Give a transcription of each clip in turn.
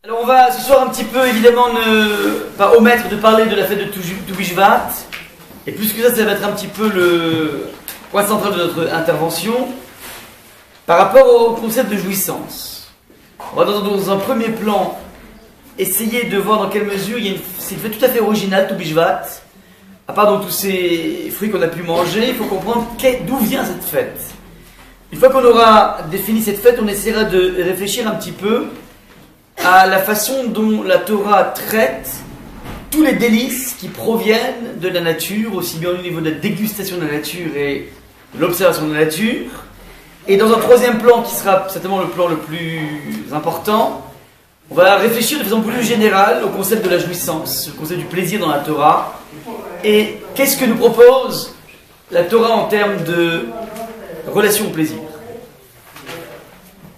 Alors on va ce soir un petit peu évidemment ne pas omettre de parler de la fête de Tu Bishvat. Et plus que ça va être un petit peu le point central de notre intervention par rapport au concept de jouissance. On va dans un premier plan essayer de voir dans quelle mesure c'est une fête tout à fait originale, Tu Bishvat. À part donc tous ces fruits qu'on a pu manger, il faut comprendre d'où vient cette fête. Une fois qu'on aura défini cette fête, on essaiera de réfléchir un petit peu à la façon dont la Torah traite tous les délices qui proviennent de la nature, aussi bien au niveau de la dégustation de la nature et de l'observation de la nature. Et dans un troisième plan, qui sera certainement le plan le plus important, on va réfléchir de façon plus générale au concept de la jouissance, au concept du plaisir dans la Torah. Et qu'est-ce que nous propose la Torah en termes de relation au plaisir?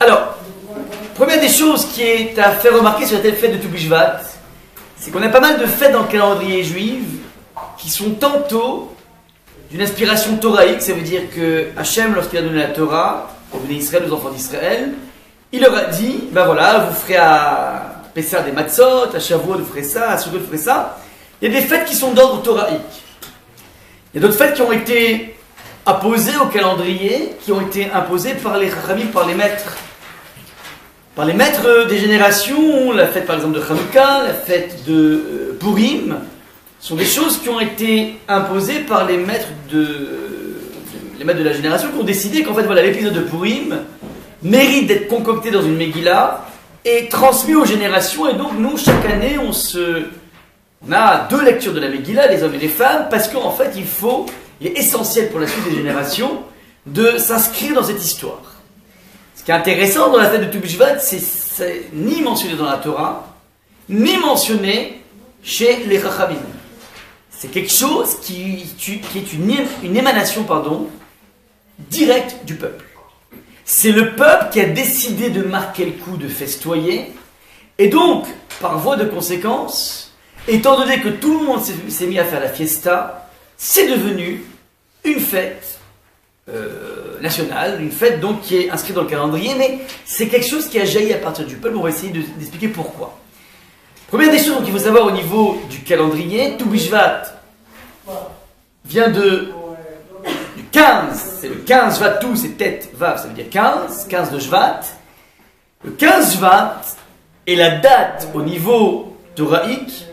Alors, première des choses qui est à faire remarquer sur la fête de Tu Bishvat, c'est qu'on a pas mal de fêtes dans le calendrier juif qui sont tantôt d'une inspiration toraïque. Ça veut dire que Hachem, lorsqu'il a donné la Torah aux Bnei Israël, aux enfants d'Israël, il leur a dit, ben voilà, vous ferez à Pessah des matzot, à Shavuot vous ferez ça, à Sukkot vous ferez ça. Il y a des fêtes qui sont d'ordre toraïque. Il y a d'autres fêtes qui ont été apposées au calendrier, qui ont été imposées par les chachamim, par les maîtres. Par les maîtres des générations, la fête par exemple de Hanouka, la fête de Purim, sont des choses qui ont été imposées par les maîtres de la génération, qui ont décidé qu'en fait voilà, l'épisode de Purim mérite d'être concocté dans une Megillah et transmis aux générations. Et donc nous, chaque année, on a deux lectures de la Megillah, les hommes et les femmes, parce qu'en fait il est essentiel pour la suite des générations de s'inscrire dans cette histoire. Ce qui est intéressant dans la fête de Tu Bishvat, c'est ni mentionné dans la Torah, ni mentionné chez les Chachamim. C'est quelque chose qui est une émanation directe du peuple. C'est le peuple qui a décidé de marquer le coup, de festoyer, et donc, par voie de conséquence, étant donné que tout le monde s'est mis à faire la fiesta, c'est devenu une fête nationale, une fête donc qui est inscrite dans le calendrier, mais c'est quelque chose qui a jailli à partir du peuple. On va essayer d'expliquer pourquoi. Première des choses qu'il faut savoir au niveau du calendrier, Tu Bishvat vient du 15, c'est le 15 Shvat, tout c'est tête, vav, ça veut dire 15 de Shvat. Le 15 Shvat est la date au niveau toraïque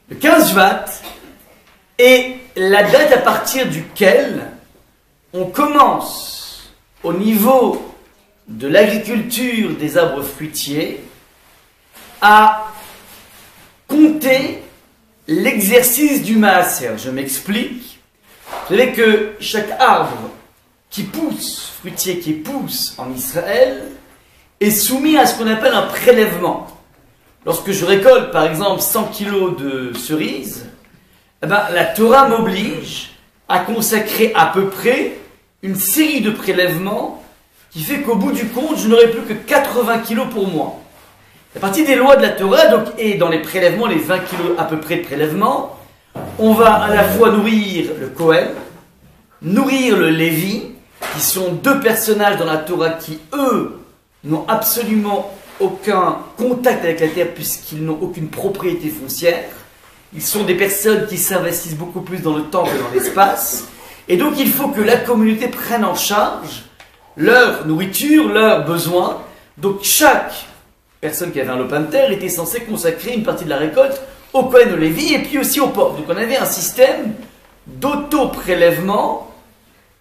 le 15 Shvat est la date à partir duquel on commence au niveau de l'agriculture des arbres fruitiers à compter l'exercice du maaser. Je m'explique. Vous savez que chaque arbre fruitier qui pousse en Israël est soumis à ce qu'on appelle un prélèvement. Lorsque je récolte, par exemple, 100 kg de cerises, la Torah m'oblige à consacrer à peu près une série de prélèvements qui fait qu'au bout du compte, je n'aurai plus que 80 kg pour moi. À partir des lois de la Torah, donc, et dans les prélèvements, les 20 kg à peu près de prélèvements, on va à la fois nourrir le Kohen, nourrir le Lévi, qui sont deux personnages dans la Torah qui, eux, n'ont absolument aucun contact avec la terre puisqu'ils n'ont aucune propriété foncière. Ils sont des personnes qui s'investissent beaucoup plus dans le temps que dans l'espace. Et donc il faut que la communauté prenne en charge leur nourriture, leurs besoins. Donc chaque personne qui avait un lopin de terre était censée consacrer une partie de la récolte au Kohen, au Lévi et puis aussi au pauvre. Donc on avait un système d'auto-prélèvement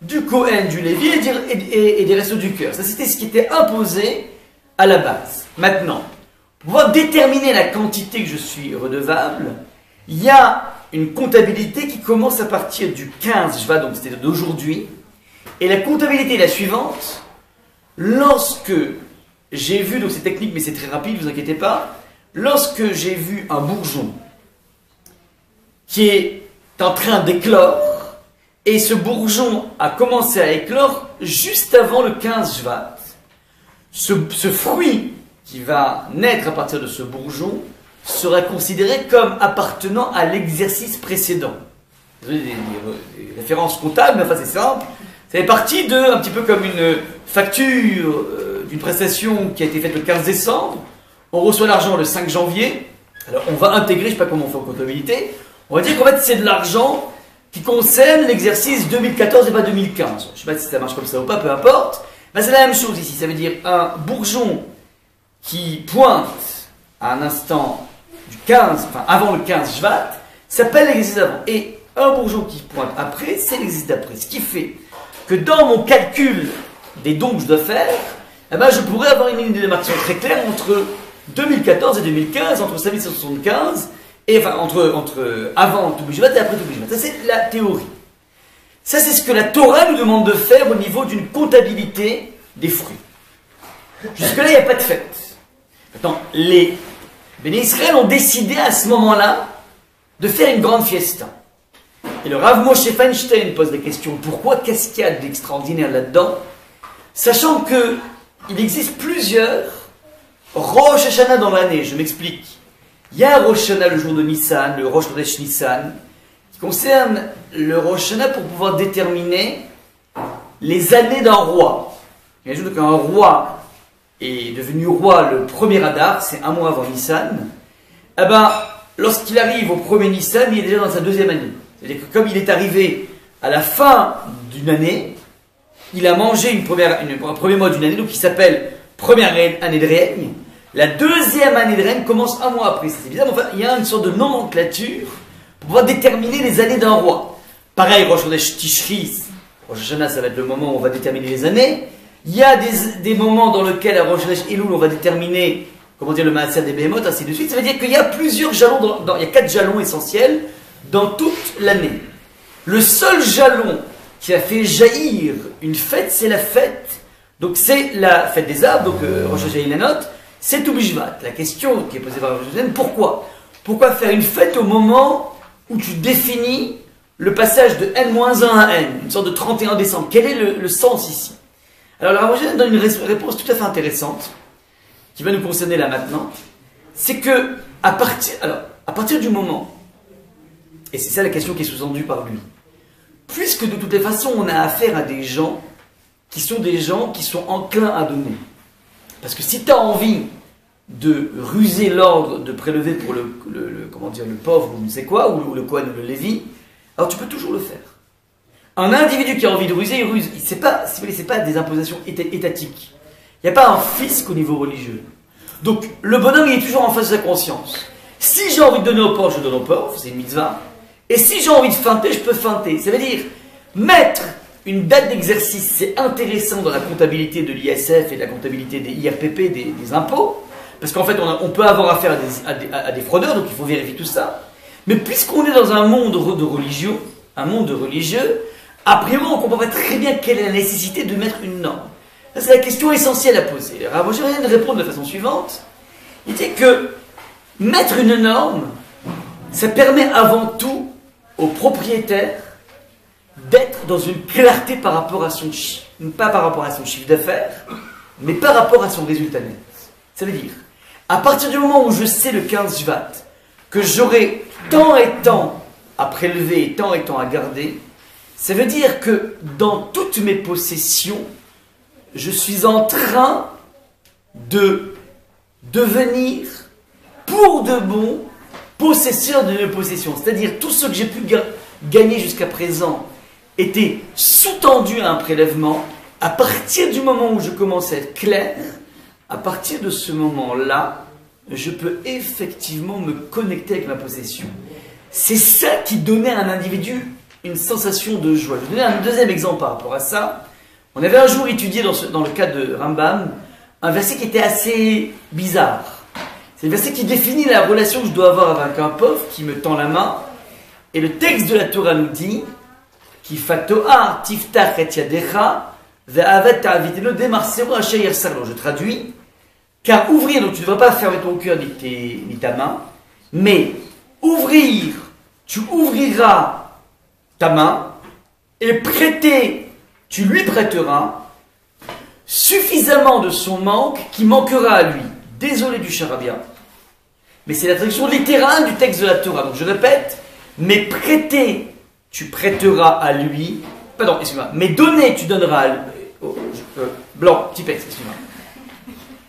du Kohen, du Lévi et des restos du cœur. Ça c'était ce qui était imposé à la base. Maintenant, pour pouvoir déterminer la quantité que je suis redevable, il y a une comptabilité qui commence à partir du 15 Shvat, donc c'est-à-dire d'aujourd'hui. Et la comptabilité est la suivante. Lorsque j'ai vu, donc c'est technique mais c'est très rapide, ne vous inquiétez pas, lorsque j'ai vu un bourgeon qui est en train d'éclore, et ce bourgeon a commencé à éclore juste avant le 15 Shvat, ce fruit qui va naître à partir de ce bourgeon sera considéré comme appartenant à l'exercice précédent. Des références comptables, mais enfin c'est simple. Ça fait partie de, un petit peu comme une facture d'une prestation qui a été faite le 15 décembre. On reçoit l'argent le 5 janvier. Alors on va intégrer, je ne sais pas comment on fait en comptabilité, on va dire qu'en fait c'est de l'argent qui concerne l'exercice 2014 et pas 2015. Je ne sais pas si ça marche comme ça ou pas, peu importe. Mais c'est la même chose ici. Ça veut dire un bourgeon qui pointe à un instant du 15, enfin avant le 15 Shvat, s'appelle l'exercice d'avant. Et un bourgeon qui pointe après, c'est l'exercice d'après. Ce qui fait que dans mon calcul des dons que je dois faire, eh ben, je pourrais avoir une ligne de démarcation très claire entre 2014 et 2015, entre 5775, et enfin entre avant tout Bishvat et après tout Bishvat. Ça c'est la théorie. Ça c'est ce que la Torah nous demande de faire au niveau d'une comptabilité des fruits. Jusque-là, il n'y a pas de fête. Maintenant, les Béné Israël ont décidé à ce moment-là de faire une grande fiesta. Et le Rav Moshe Feinstein pose la question, pourquoi, qu'est-ce qu'il y a d'extraordinaire là-dedans? Sachant que il existe plusieurs Rosh Hashanah dans l'année, je m'explique. Il y a un Rosh Hashanah le jour de Nissan, le Rosh Chodesh Nissan, qui concerne le Rosh Hashanah pour pouvoir déterminer les années d'un roi. Imaginez qu'un roi est devenu roi le 1er Adar, c'est un mois avant Nissan. Eh ben, lorsqu'il arrive au 1er Nissan, il est déjà dans sa deuxième année. C'est-à-dire que comme il est arrivé à la fin d'une année, il a mangé un premier mois d'une année, donc qui s'appelle première année de règne. La deuxième année de règne commence un mois après. C'est bizarre, mais enfin, il y a une sorte de nomenclature pour pouvoir déterminer les années d'un roi. Pareil, Rosh Chodesh Tishri, Rosh Hashanah, ça va être le moment où on va déterminer les années. Il y a des moments dans lesquels à Rosh Chodesh Elul, on va déterminer, comment dire, le Maaser des Behemoth, ainsi de suite. Ça veut dire qu'il y a plusieurs jalons, il y a 4 jalons essentiels dans toute l'année. Le seul jalon qui a fait jaillir une fête, c'est la fête. Donc c'est la fête des arbres, donc Rosh Hashanah, c'est tout Bishvat. La question qui est posée par Rosh Hashanah, pourquoi? Pourquoi faire une fête au moment où tu définis le passage de N-1 à N, une sorte de 31 décembre? Quel est le sens ici? Alors la Rosh Hashanah donne une réponse tout à fait intéressante, qui va nous concerner là maintenant. C'est que, à partir du moment, et c'est ça la question qui est sous-tendue par lui, puisque de toutes les façons on a affaire à des gens qui sont enclins à donner. Parce que si tu as envie de ruser l'ordre de prélever pour le pauvre ou je ne sais quoi, ou le Kohen ou le Lévi, alors tu peux toujours le faire. Un individu qui a envie de ruser, il ruse. C'est pas des impositions étatiques. Il n'y a pas un fisc au niveau religieux. Donc le bonhomme il est toujours en face de sa conscience. Si j'ai envie de donner aux pauvres, je donne aux pauvres, c'est une mitzvah. Et si j'ai envie de feinter, je peux feinter. Ça veut dire mettre une date d'exercice, c'est intéressant dans la comptabilité de l'ISF et de la comptabilité des IRPP, des impôts, parce qu'en fait on peut avoir affaire à des fraudeurs, donc il faut vérifier tout ça. Mais puisqu'on est dans un monde de religieux, a priori on comprend pas très bien quelle est la nécessité de mettre une norme. Ça c'est la question essentielle à poser. Alors moi j'aimerais répondre de la façon suivante. Il dit que mettre une norme, ça permet avant tout au propriétaire d'être dans une clarté par rapport à son chiffre, pas par rapport à son chiffre d'affaires, mais par rapport à son résultat net. Ça veut dire, à partir du moment où je sais le 15 Shvat, que j'aurai tant et tant à prélever et tant à garder, ça veut dire que dans toutes mes possessions, je suis en train de devenir pour de bon possesseur de mes possessions. C'est-à-dire tout ce que j'ai pu gagner jusqu'à présent était sous-tendu à un prélèvement. À partir du moment où je commence à être clair, à partir de ce moment-là, je peux effectivement me connecter avec ma possession. C'est ça qui donnait à un individu une sensation de joie. Je vais donner un deuxième exemple par rapport à ça. On avait un jour étudié dans le cas de Rambam un verset qui était assez bizarre. C'est le verset qui définit la relation que je dois avoir avec un pauvre qui me tend la main. Et le texte de la Torah nous dit Ki fatoa tiftach et yadecha ve'avet ta'aviteno demarsero asher yersarlo. Je traduis. Car ouvrir, donc tu ne devrais pas fermer ton cœur ni ta main, mais ouvrir, tu ouvriras ta main, et prêter, tu lui prêteras suffisamment de son manque qui manquera à lui. Désolé du charabia, mais c'est la traduction littérale du texte de la Torah. Donc je répète, mais prêter, tu prêteras à lui pardon, excuse-moi. Mais donner, tu donneras à lui. Blanc, petit texte, excuse-moi.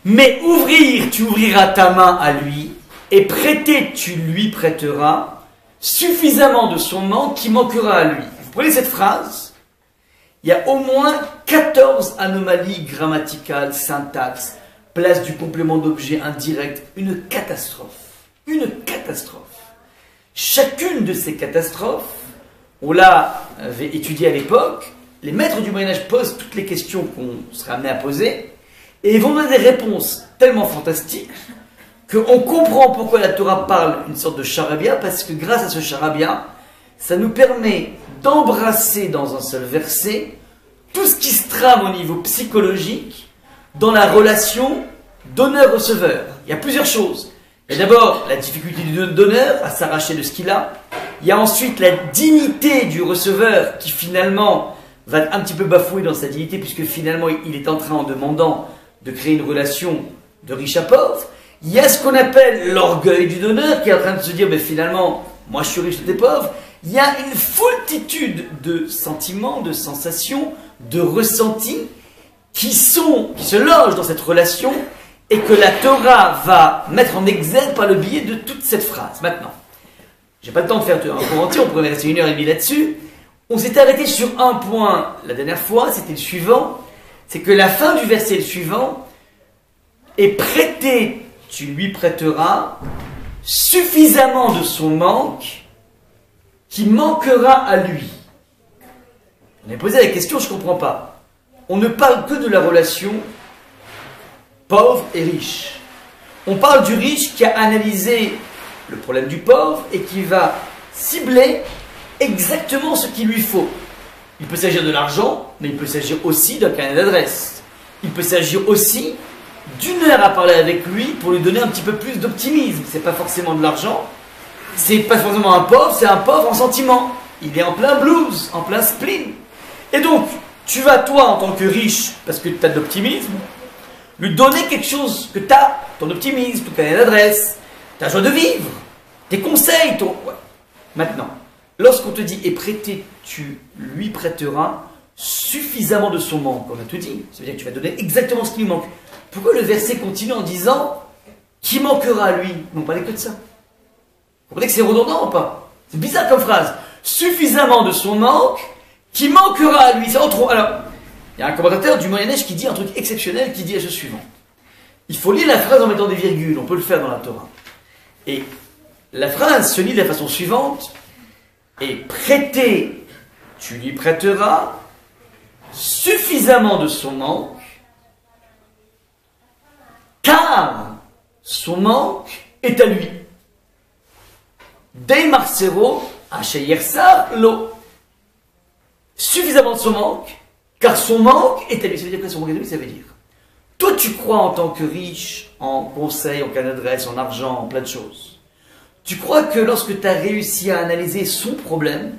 Mais ouvrir, tu ouvriras ta main à lui, et prêter, tu lui prêteras suffisamment de son manque qui manquera à lui. Vous prenez cette phrase, il y a au moins 14 anomalies grammaticales, syntaxe, place du complément d'objet indirect, une catastrophe. Une catastrophe. Chacune de ces catastrophes, on l'avait étudié à l'époque, les maîtres du Moyen-Âge posent toutes les questions qu'on serait amené à poser, et ils vont donner des réponses tellement fantastiques qu'on comprend pourquoi la Torah parle une sorte de charabia, parce que grâce à ce charabia, ça nous permet d'embrasser dans un seul verset tout ce qui se trame au niveau psychologique dans la relation donneur-receveur. Il y a plusieurs choses. Il y a d'abord la difficulté du donneur à s'arracher de ce qu'il a. Il y a ensuite la dignité du receveur qui finalement va un petit peu bafouer dans sa dignité puisque finalement il est en train, en demandant, de créer une relation de riche à pauvre. Il y a ce qu'on appelle l'orgueil du donneur qui est en train de se dire, mais finalement, moi je suis riche, t'es pauvre. Il y a une foultitude de sentiments, de sensations, de ressentis qui se logent dans cette relation et que la Torah va mettre en exergue par le biais de toute cette phrase. Maintenant, j'ai pas le temps de faire un cours entier, on pourrait rester 1h30 là-dessus. On s'est arrêté sur un point la dernière fois, c'était le suivant, c'est que la fin du verset suivant est prêté, tu lui prêteras suffisamment de son manque qui manquera à lui. On a posé la question, je ne comprends pas. On ne parle que de la relation pauvre et riche. On parle du riche qui a analysé le problème du pauvre et qui va cibler exactement ce qu'il lui faut. Il peut s'agir de l'argent, mais il peut s'agir aussi d'un carnet d'adresse. Il peut s'agir aussi d'une heure à parler avec lui pour lui donner un petit peu plus d'optimisme. C'est pas forcément de l'argent, c'est pas forcément un pauvre, c'est un pauvre en sentiment. Il est en plein blues, en plein spleen. Et donc, tu vas toi en tant que riche, parce que tu as de l'optimisme, lui donner quelque chose que tu as, ton optimisme, ton carnet d'adresse, ta joie de vivre, tes conseils, ton... Ouais. Maintenant, lorsqu'on te dit « et prêter, tu lui prêteras suffisamment de son manque », on a tout dit, ça veut dire que tu vas donner exactement ce qui lui manque. Pourquoi le verset continue en disant « qui manquera à lui » ? On ne parlait que de ça. Vous comprenez que c'est redondant ou pas? C'est bizarre comme phrase. Suffisamment de son manque qui manquera à lui. C'est en trop. Alors, il y a un commentateur du Moyen-Âge qui dit un truc exceptionnel, qui dit la chose suivante. Il faut lire la phrase en mettant des virgules, on peut le faire dans la Torah. Et la phrase se lit de la façon suivante. Et prêter, tu lui prêteras suffisamment de son manque, car son manque est à lui. Dei Marcero, Hacheyersar, lo. Suffisamment de son manque, car son manque est à lui. Ça veut dire quoi son manque est à lui? Ça veut dire, toi tu crois en tant que riche, en conseil, en carnet d'adresse, en argent, en plein de choses. Tu crois que lorsque tu as réussi à analyser son problème,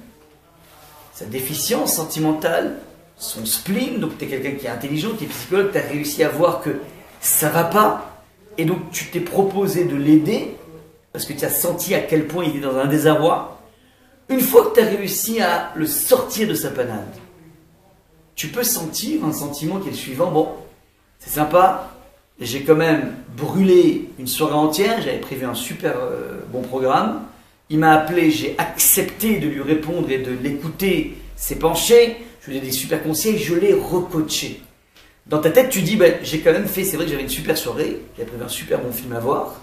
sa déficience sentimentale, son spleen, donc tu es quelqu'un qui est intelligent, qui est psychologue, tu as réussi à voir que ça va pas, et donc tu t'es proposé de l'aider, parce que tu as senti à quel point il est dans un désarroi. Une fois que tu as réussi à le sortir de sa panade, tu peux sentir un sentiment qui est le suivant. Bon, c'est sympa, j'ai quand même brûlé une soirée entière, j'avais prévu un super bon programme. Il m'a appelé, j'ai accepté de lui répondre et de l'écouter, s'est penché, je lui ai donné des super conseils, je l'ai recoaché. Dans ta tête, tu dis, ben, j'ai quand même fait, c'est vrai que j'avais une super soirée, j'avais prévu un super bon film à voir.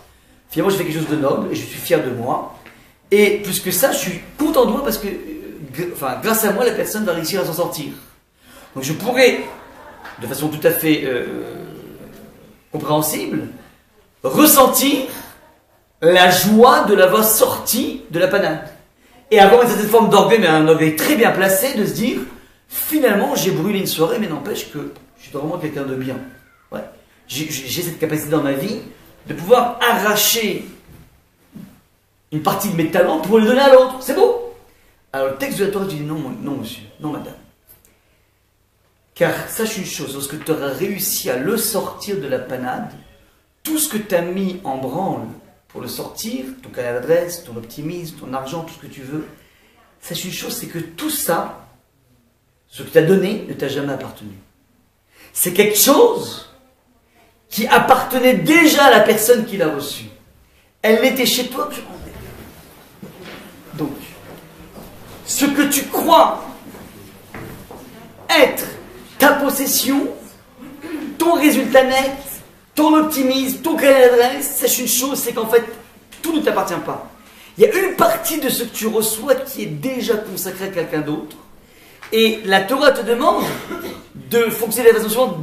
Finalement, j'ai fait quelque chose de noble et je suis fier de moi. Et plus que ça, je suis content de moi parce que, grâce à moi, la personne va réussir à s'en sortir. Donc je pourrais, de façon tout à fait compréhensible, ressentir la joie de l'avoir sorti de la panade. Et avoir une certaine forme d'orgueil, mais un orgueil très bien placé, de se dire, finalement, j'ai brûlé une soirée, mais n'empêche que je suis vraiment quelqu'un de bien. Ouais. J'ai cette capacité dans ma vie de pouvoir arracher une partie de mes talents pour le donner à l'autre. C'est beau. Alors le texte de la Torah dit non, non monsieur, non madame. Car sache une chose, lorsque tu auras réussi à le sortir de la panade, tout ce que tu as mis en branle pour le sortir, ton carnet d'adresse, ton optimisme, ton argent, tout ce que tu veux, sache une chose, c'est que tout ça ce que tu as donné ne t'a jamais appartenu. C'est quelque chose qui appartenait déjà à la personne qui l'a reçu. Elle n'était chez toi que je m'en vais. Donc, ce que tu crois être ta possession, ton résultat net, ton optimisme, ton carnet d'adresse, sache une chose, c'est qu'en fait, tout ne t'appartient pas. Il y a une partie de ce que tu reçois qui est déjà consacrée à quelqu'un d'autre. Et la Torah te demande de fonctionner de la façon suivante,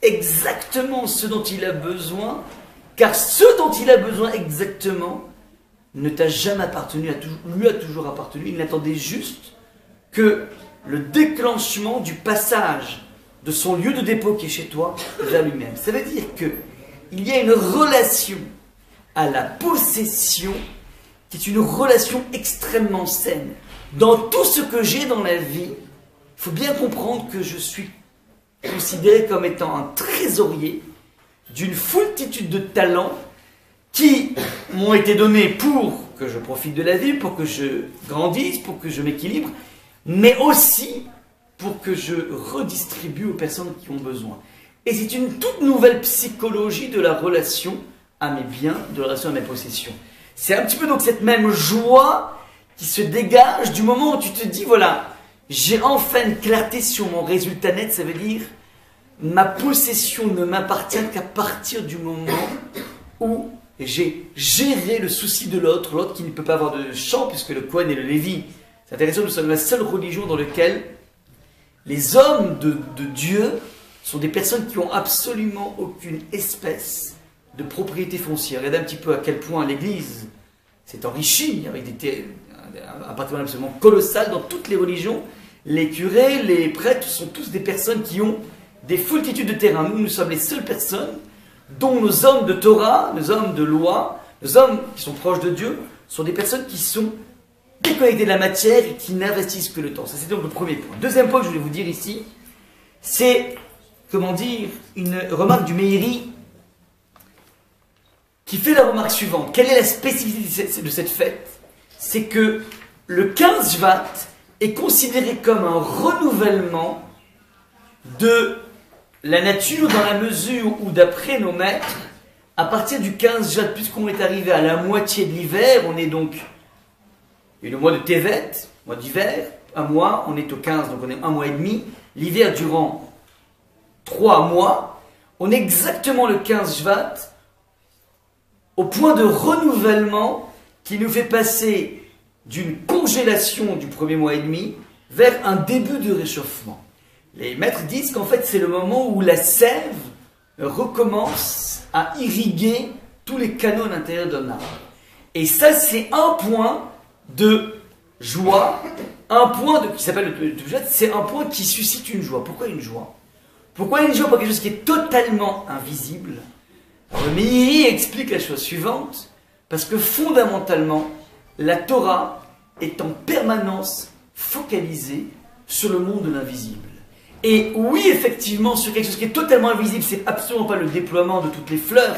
exactement ce dont il a besoin, car ce dont il a besoin exactement ne t'a jamais appartenu, lui a toujours appartenu. Il n'attendait juste que le déclenchement du passage de son lieu de dépôt qui est chez toi vers lui-même. Ça veut dire qu'il y a une relation à la possession qui est une relation extrêmement saine. Dans tout ce que j'ai dans la vie, il faut bien comprendre que je suis considéré comme étant un trésorier d'une foultitude de talents qui m'ont été donnés pour que je profite de la vie, pour que je grandisse, pour que je m'équilibre, mais aussi pour que je redistribue aux personnes qui ont besoin. Et c'est une toute nouvelle psychologie de la relation à mes biens, de la relation à mes possessions. C'est un petit peu donc cette même joie qui se dégage du moment où tu te dis, voilà, j'ai enfin une clarté sur mon résultat net, ça veut dire ma possession ne m'appartient qu'à partir du moment où j'ai géré le souci de l'autre, l'autre qui ne peut pas avoir de champ puisque le Kohen et le Lévi. C'est intéressant, nous sommes la seule religion dans laquelle les hommes de Dieu sont des personnes qui n'ont absolument aucune espèce de propriété foncière. Regardez un petit peu à quel point l'Église s'est enrichie avec un patrimoine absolument colossal dans toutes les religions. Les curés, les prêtres sont tous des personnes qui ont des foultitudes de terrain. Nous sommes les seules personnes dont nos hommes de Torah, nos hommes de loi, nos hommes qui sont proches de Dieu, sont des personnes qui sont déconnectées de la matière et qui n'investissent que le temps. Ça, c'est donc le premier point. Deuxième point que je voulais vous dire ici, c'est, comment dire, une remarque du Meiri qui fait la remarque suivante. Quelle est la spécificité de cette fête? C'est que le 15 Shvat est considéré comme un renouvellement de la nature dans la mesure où, d'après nos maîtres, à partir du 15 Shvat, puisqu'on est arrivé à la moitié de l'hiver, on est donc, et le mois de Tevet, mois d'hiver, un mois, on est au 15, donc on est un mois et demi, l'hiver durant 3 mois, on est exactement le 15 Shvat, au point de renouvellement qui nous fait passer d'une congélation du premier mois et demi vers un début de réchauffement. Les maîtres disent qu'en fait c'est le moment où la sève recommence à irriguer tous les canaux à l'intérieur d'un arbre. Et ça c'est un point de joie, un point qui s'appelle le c'est un point qui suscite une joie. Pourquoi une joie? Pourquoi une joie? Pour quelque chose qui est totalement invisible. Alors, le Meiri explique la chose suivante, parce que fondamentalement, la Torah est en permanence focalisée sur le monde de l'invisible. Et oui, effectivement, sur quelque chose qui est totalement invisible, c'est absolument pas le déploiement de toutes les fleurs.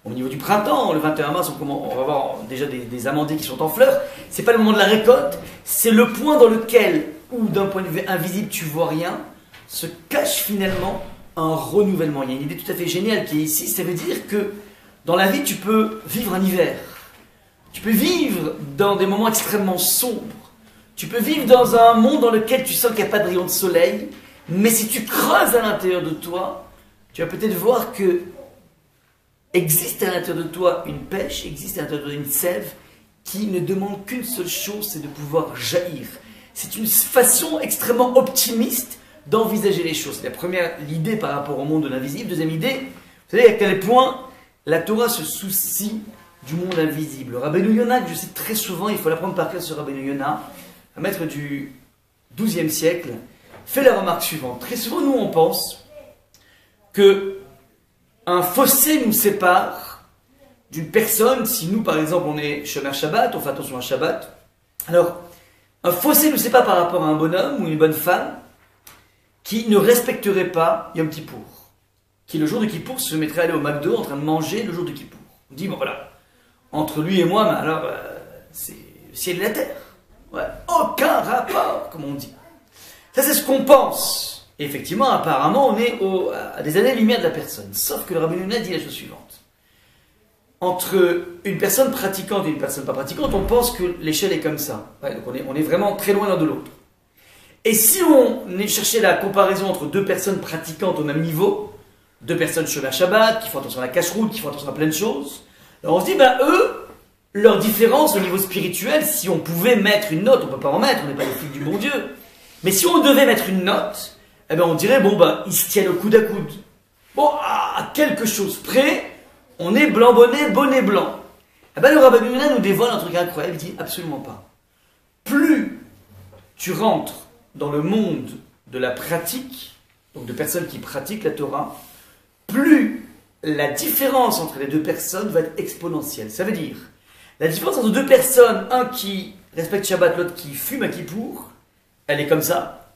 Au niveau du printemps, le 21 mars, on va voir déjà des amandiers qui sont en fleurs. C'est pas le moment de la récolte, c'est le point dans lequel, où d'un point de vue invisible, tu vois rien, se cache finalement un renouvellement. Il y a une idée tout à fait géniale qui est ici, ça veut dire que dans la vie, tu peux vivre un hiver. Tu peux vivre dans des moments extrêmement sombres. Tu peux vivre dans un monde dans lequel tu sens qu'il n'y a pas de rayon de soleil. Mais si tu creuses à l'intérieur de toi, tu vas peut-être voir que existe à l'intérieur de toi une pêche, existe à l'intérieur de toi une sève qui ne demande qu'une seule chose, c'est de pouvoir jaillir. C'est une façon extrêmement optimiste d'envisager les choses. C'est la première idée par rapport au monde de l'invisible. Deuxième idée, vous savez à quel point la Torah se soucie du monde invisible. Rabbeinu Yonah, que je cite très souvent, il faut l'apprendre par cœur sur Rabbeinu Yonah, un maître du XIIe siècle, fait la remarque suivante. Très souvent, nous, on pense que un fossé nous sépare d'une personne. Si nous, par exemple, on est Shomer Shabbat, on fait attention à Shabbat, alors, un fossé nous sépare par rapport à un bonhomme ou une bonne femme qui ne respecterait pas Yom Kippour, qui le jour de Kippour se mettrait à aller au McDo en train de manger le jour de Kippour. On dit, bon voilà, entre lui et moi, alors, c'est le ciel et la terre. Ouais, aucun rapport, comme on dit. Ça, c'est ce qu'on pense. Et effectivement, apparemment, on est à des années-lumière de la personne. Sauf que le Rabbi Yonah dit la chose suivante. Entre une personne pratiquante et une personne pas pratiquante, on pense que l'échelle est comme ça. Ouais, donc on est vraiment très loin l'un de l'autre. Et si on cherchait la comparaison entre deux personnes pratiquantes au même niveau, deux personnes Shomer Shabbat, qui font attention à la cache-route, qui font attention à plein de choses, alors on se dit, eux, leur différence au niveau spirituel, si on pouvait mettre une note, on ne peut pas en mettre, on n'est pas les filles du bon Dieu, mais si on devait mettre une note, eh ben on dirait, ils se tiennent au coude à coude. Bon, à quelque chose près, on est blanc bonnet, bonnet blanc. Eh ben le Rabbi Yonah nous dévoile un truc incroyable, il dit absolument pas. Plus tu rentres dans le monde de la pratique, donc de personnes qui pratiquent la Torah, plus la différence entre les deux personnes va être exponentielle. Ça veut dire, la différence entre deux personnes, un qui respecte Shabbat, l'autre qui fume à Kippour, elle est comme ça.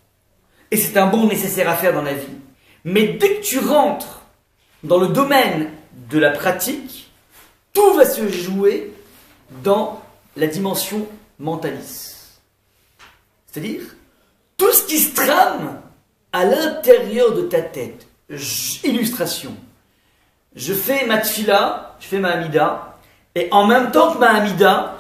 Et c'est un bon nécessaire à faire dans la vie. Mais dès que tu rentres dans le domaine de la pratique, tout va se jouer dans la dimension mentaliste. C'est-à-dire, tout ce qui se trame à l'intérieur de ta tête. Illustration. Je fais ma tfila, je fais ma Hamida, et en même temps que ma Hamida,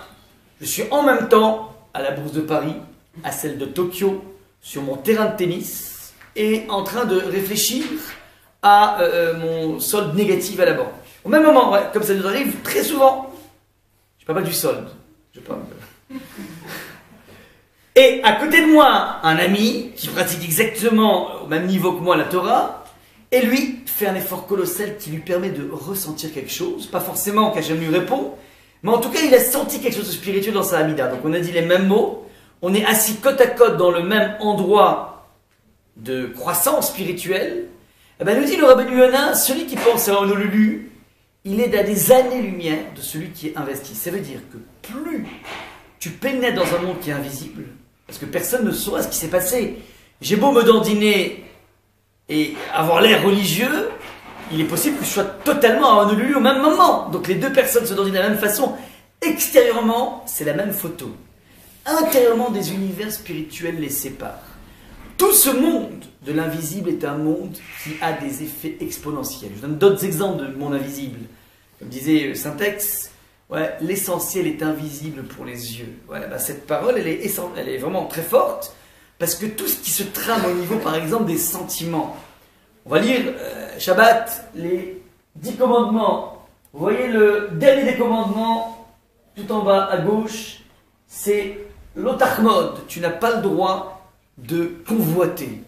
je suis en même temps à la Bourse de Paris, à celle de Tokyo, sur mon terrain de tennis, et en train de réfléchir à mon solde négatif à la banque. Au même moment, ouais, comme ça nous arrive très souvent. Je parle pas du solde. Je parle... Et à côté de moi, un ami qui pratique exactement au même niveau que moi la Torah, et lui fait un effort colossal qui lui permet de ressentir quelque chose, pas forcément qu'Hachem lui répond, mais en tout cas il a senti quelque chose de spirituel dans sa Hamida. Donc on a dit les mêmes mots, on est assis côte à côte dans le même endroit de croissance spirituelle. Eh bien nous dit le Rabbi Yonah, celui qui pense à Honolulu, il est à des années-lumière de celui qui est investi. Ça veut dire que plus tu pénètres dans un monde qui est invisible, parce que personne ne saura ce qui s'est passé. J'ai beau me dandiner et avoir l'air religieux, il est possible que je sois totalement à Honolulu au même moment. Donc les deux personnes se dandinent de la même façon. Extérieurement, c'est la même photo. Intérieurement, des univers spirituels les séparent. Tout ce monde de l'invisible est un monde qui a des effets exponentiels. Je donne d'autres exemples de monde invisible. Comme disait Saint-Ex, ouais, l'essentiel est invisible pour les yeux. Ouais, cette parole, elle est vraiment très forte, parce que tout ce qui se trame au niveau, par exemple, des sentiments. On va lire Shabbat, les 10 commandements. Vous voyez le dernier des commandements, tout en bas à gauche, c'est l'otachmod. Tu n'as pas le droit de convoiter.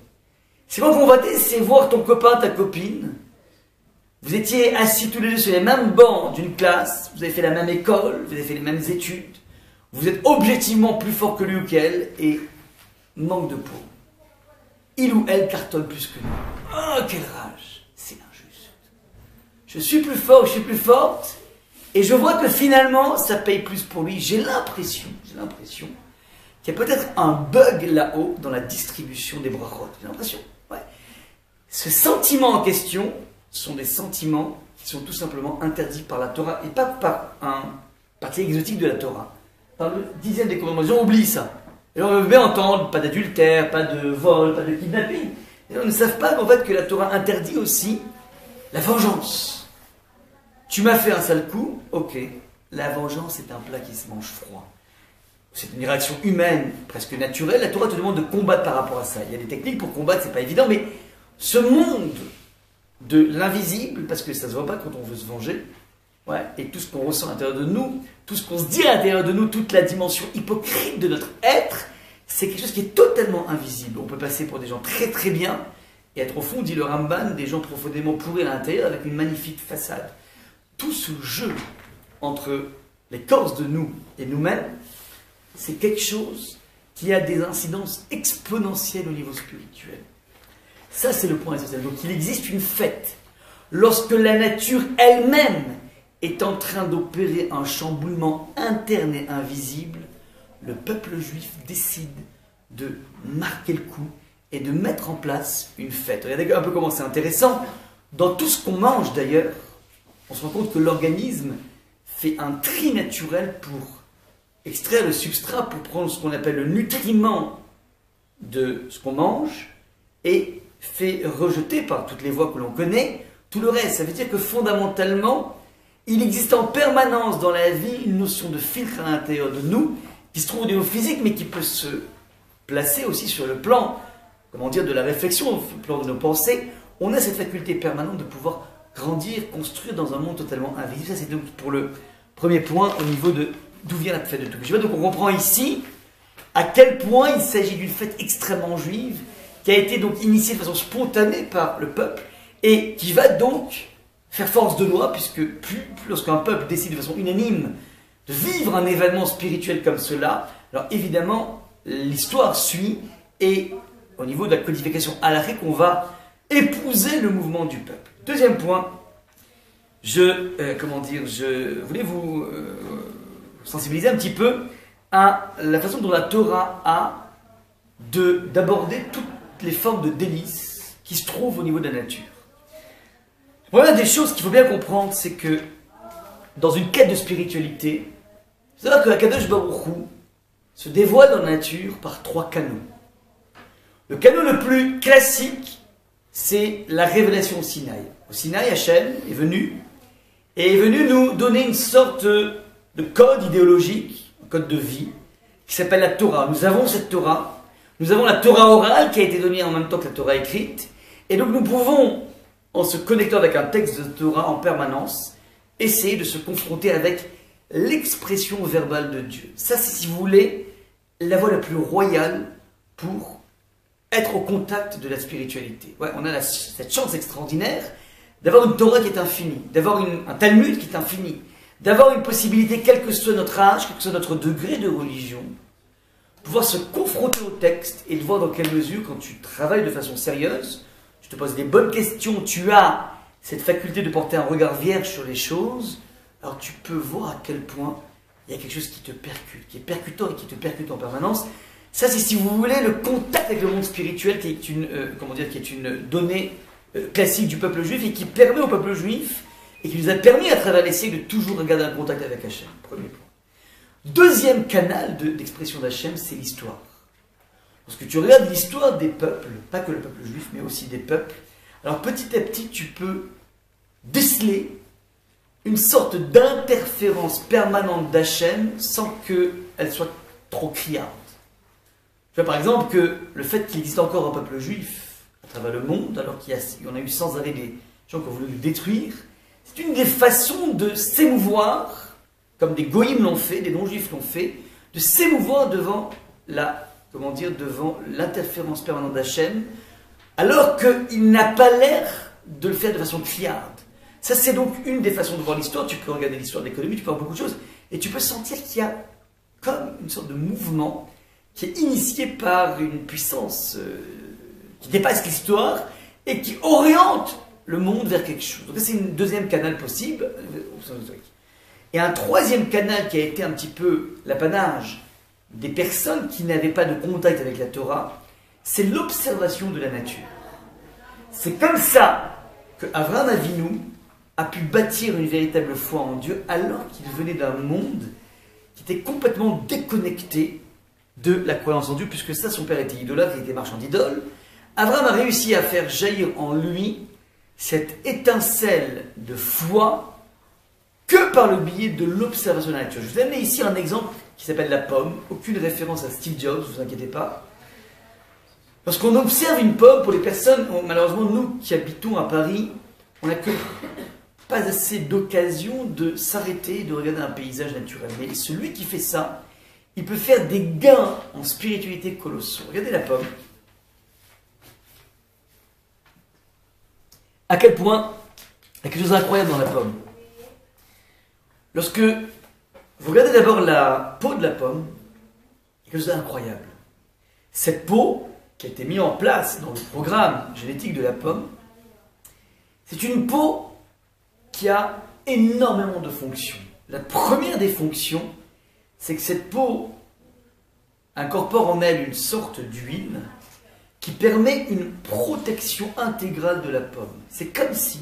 C'est quoi convoiter? C'est voir ton copain, ta copine. Vous étiez assis tous les deux sur les mêmes bancs d'une classe, vous avez fait la même école, vous avez fait les mêmes études, vous êtes objectivement plus fort que lui ou qu'elle, et manque de peau. Il ou elle cartonne plus que nous. Oh, quelle rage! C'est injuste. Je suis plus fort, je suis plus forte, et je vois que finalement, ça paye plus pour lui. J'ai l'impression qu'il y a peut-être un bug là-haut dans la distribution des brachot. J'ai l'impression. Ouais. Ce sentiment en question sont des sentiments qui sont tout simplement interdits par la Torah, et pas par un parti exotique de la Torah. Par le 10e des commandements, on oublie ça. Et on veut bien entendre, pas d'adultère, pas de vol, pas de kidnapping. Et on ne savent pas qu'en fait que la Torah interdit aussi la vengeance. Tu m'as fait un sale coup, ok. La vengeance est un plat qui se mange froid. C'est une réaction humaine, presque naturelle. La Torah te demande de combattre par rapport à ça. Il y a des techniques pour combattre, c'est pas évident, mais ce monde de l'invisible, parce que ça se voit pas quand on veut se venger, ouais, et tout ce qu'on ressent à l'intérieur de nous, tout ce qu'on se dit à l'intérieur de nous, toute la dimension hypocrite de notre être, c'est quelque chose qui est totalement invisible. On peut passer pour des gens très très bien, et être au fond, dit le Ramban, des gens profondément pourris à l'intérieur avec une magnifique façade. Tout ce jeu entre l'écorce de nous et nous-mêmes, c'est quelque chose qui a des incidences exponentielles au niveau spirituel. Ça, c'est le point essentiel. Donc, il existe une fête. Lorsque la nature elle-même est en train d'opérer un chamboulement interne et invisible, le peuple juif décide de marquer le coup et de mettre en place une fête. Regardez un peu comment c'est intéressant. Dans tout ce qu'on mange, d'ailleurs, on se rend compte que l'organisme fait un tri naturel pour extraire le substrat, pour prendre ce qu'on appelle le nutriment de ce qu'on mange et fait rejeter par toutes les voies que l'on connaît tout le reste. Ça veut dire que fondamentalement, il existe en permanence dans la vie une notion de filtre à l'intérieur de nous qui se trouve au niveau physique mais qui peut se placer aussi sur le plan, comment dire, de la réflexion, au plan de nos pensées. On a cette faculté permanente de pouvoir grandir, construire dans un monde totalement invisible. Ça, c'est donc pour le premier point au niveau de d'où vient la fête de Toubishvat. Donc on comprend ici à quel point il s'agit d'une fête extrêmement juive qui a été donc initiée de façon spontanée par le peuple et qui va donc faire force de loi, puisque lorsqu'un peuple décide de façon unanime de vivre un événement spirituel comme cela, alors évidemment l'histoire suit et au niveau de la codification halakhique, on va épouser le mouvement du peuple. Deuxième point, je voulais vous sensibiliser un petit peu à la façon dont la Torah a d'aborder toutes les formes de délices qui se trouvent au niveau de la nature. Voilà des choses qu'il faut bien comprendre, c'est que dans une quête de spiritualité, c'est vrai que Akadosh Baruch Hu se dévoile dans la nature par 3 canaux. Le canal le plus classique, c'est la révélation au Sinaï. Au Sinaï, Hachem est venu nous donner une sorte de code idéologique, un code de vie, qui s'appelle la Torah. Nous avons cette Torah, nous avons la Torah orale qui a été donnée en même temps que la Torah écrite, et donc nous pouvons, en se connectant avec un texte de Torah en permanence, essayer de se confronter avec l'expression verbale de Dieu. Ça, c'est, si vous voulez, la voie la plus royale pour être au contact de la spiritualité. Ouais, on a cette chance extraordinaire d'avoir une Torah qui est infinie, d'avoir un Talmud qui est infini, d'avoir une possibilité, quel que soit notre âge, quel que soit notre degré de religion, de pouvoir se confronter au texte et de voir dans quelle mesure, quand tu travailles de façon sérieuse, tu te poses des bonnes questions, tu as cette faculté de porter un regard vierge sur les choses, alors tu peux voir à quel point il y a quelque chose qui te percute, qui est percutant et qui te percute en permanence. Ça, c'est, si vous voulez, le contact avec le monde spirituel qui est une donnée classique du peuple juif et qui permet au peuple juif et qui nous a permis à travers les siècles de toujours garder un contact avec Hachem. Premier point. Deuxième canal d'expression d'Hachem, c'est l'histoire. Lorsque tu regardes l'histoire des peuples, pas que le peuple juif, mais aussi des peuples, alors petit à petit, tu peux déceler une sorte d'interférence permanente d'Hachem sans qu'elle soit trop criarde. Tu vois par exemple que le fait qu'il existe encore un peuple juif à travers le monde, alors qu'il y en a eu sans arrêt des gens qui ont voulu le détruire, c'est une des façons de s'émouvoir, comme des goïms l'ont fait, des non-juifs l'ont fait, de s'émouvoir devant l'interférence permanente d'Hachem, alors qu'il n'a pas l'air de le faire de façon criarde. Ça, c'est donc une des façons de voir l'histoire. Tu peux regarder l'histoire de l'économie, tu peux voir beaucoup de choses, et tu peux sentir qu'il y a comme une sorte de mouvement qui est initié par une puissance qui dépasse l'histoire et qui oriente le monde vers quelque chose. Donc c'est une deuxième canal possible. Et un troisième canal qui a été un petit peu l'apanage des personnes qui n'avaient pas de contact avec la Torah, c'est l'observation de la nature. C'est comme ça que Avraham Avinu a pu bâtir une véritable foi en Dieu alors qu'il venait d'un monde qui était complètement déconnecté de la croyance en Dieu, puisque ça, son père était idolâtre, il était marchand d'idoles. Abraham a réussi à faire jaillir en lui cette étincelle de foi que par le biais de l'observation de la nature. Je vous ai amené ici un exemple qui s'appelle la pomme, aucune référence à Steve Jobs, ne vous inquiétez pas. Lorsqu'on observe une pomme, pour les personnes, malheureusement nous qui habitons à Paris, on n'a que pas assez d'occasion de s'arrêter, de regarder un paysage naturel. Mais celui qui fait ça, il peut faire des gains en spiritualité colossaux. Regardez la pomme. À quel point il y a quelque chose d'incroyable dans la pomme. Lorsque vous regardez d'abord la peau de la pomme, il y a quelque chose d'incroyable. Cette peau, qui a été mise en place dans le programme génétique de la pomme, c'est une peau qui a énormément de fonctions. La première des fonctions, c'est que cette peau incorpore en elle une sorte d'huile qui permet une protection intégrale de la pomme. C'est comme si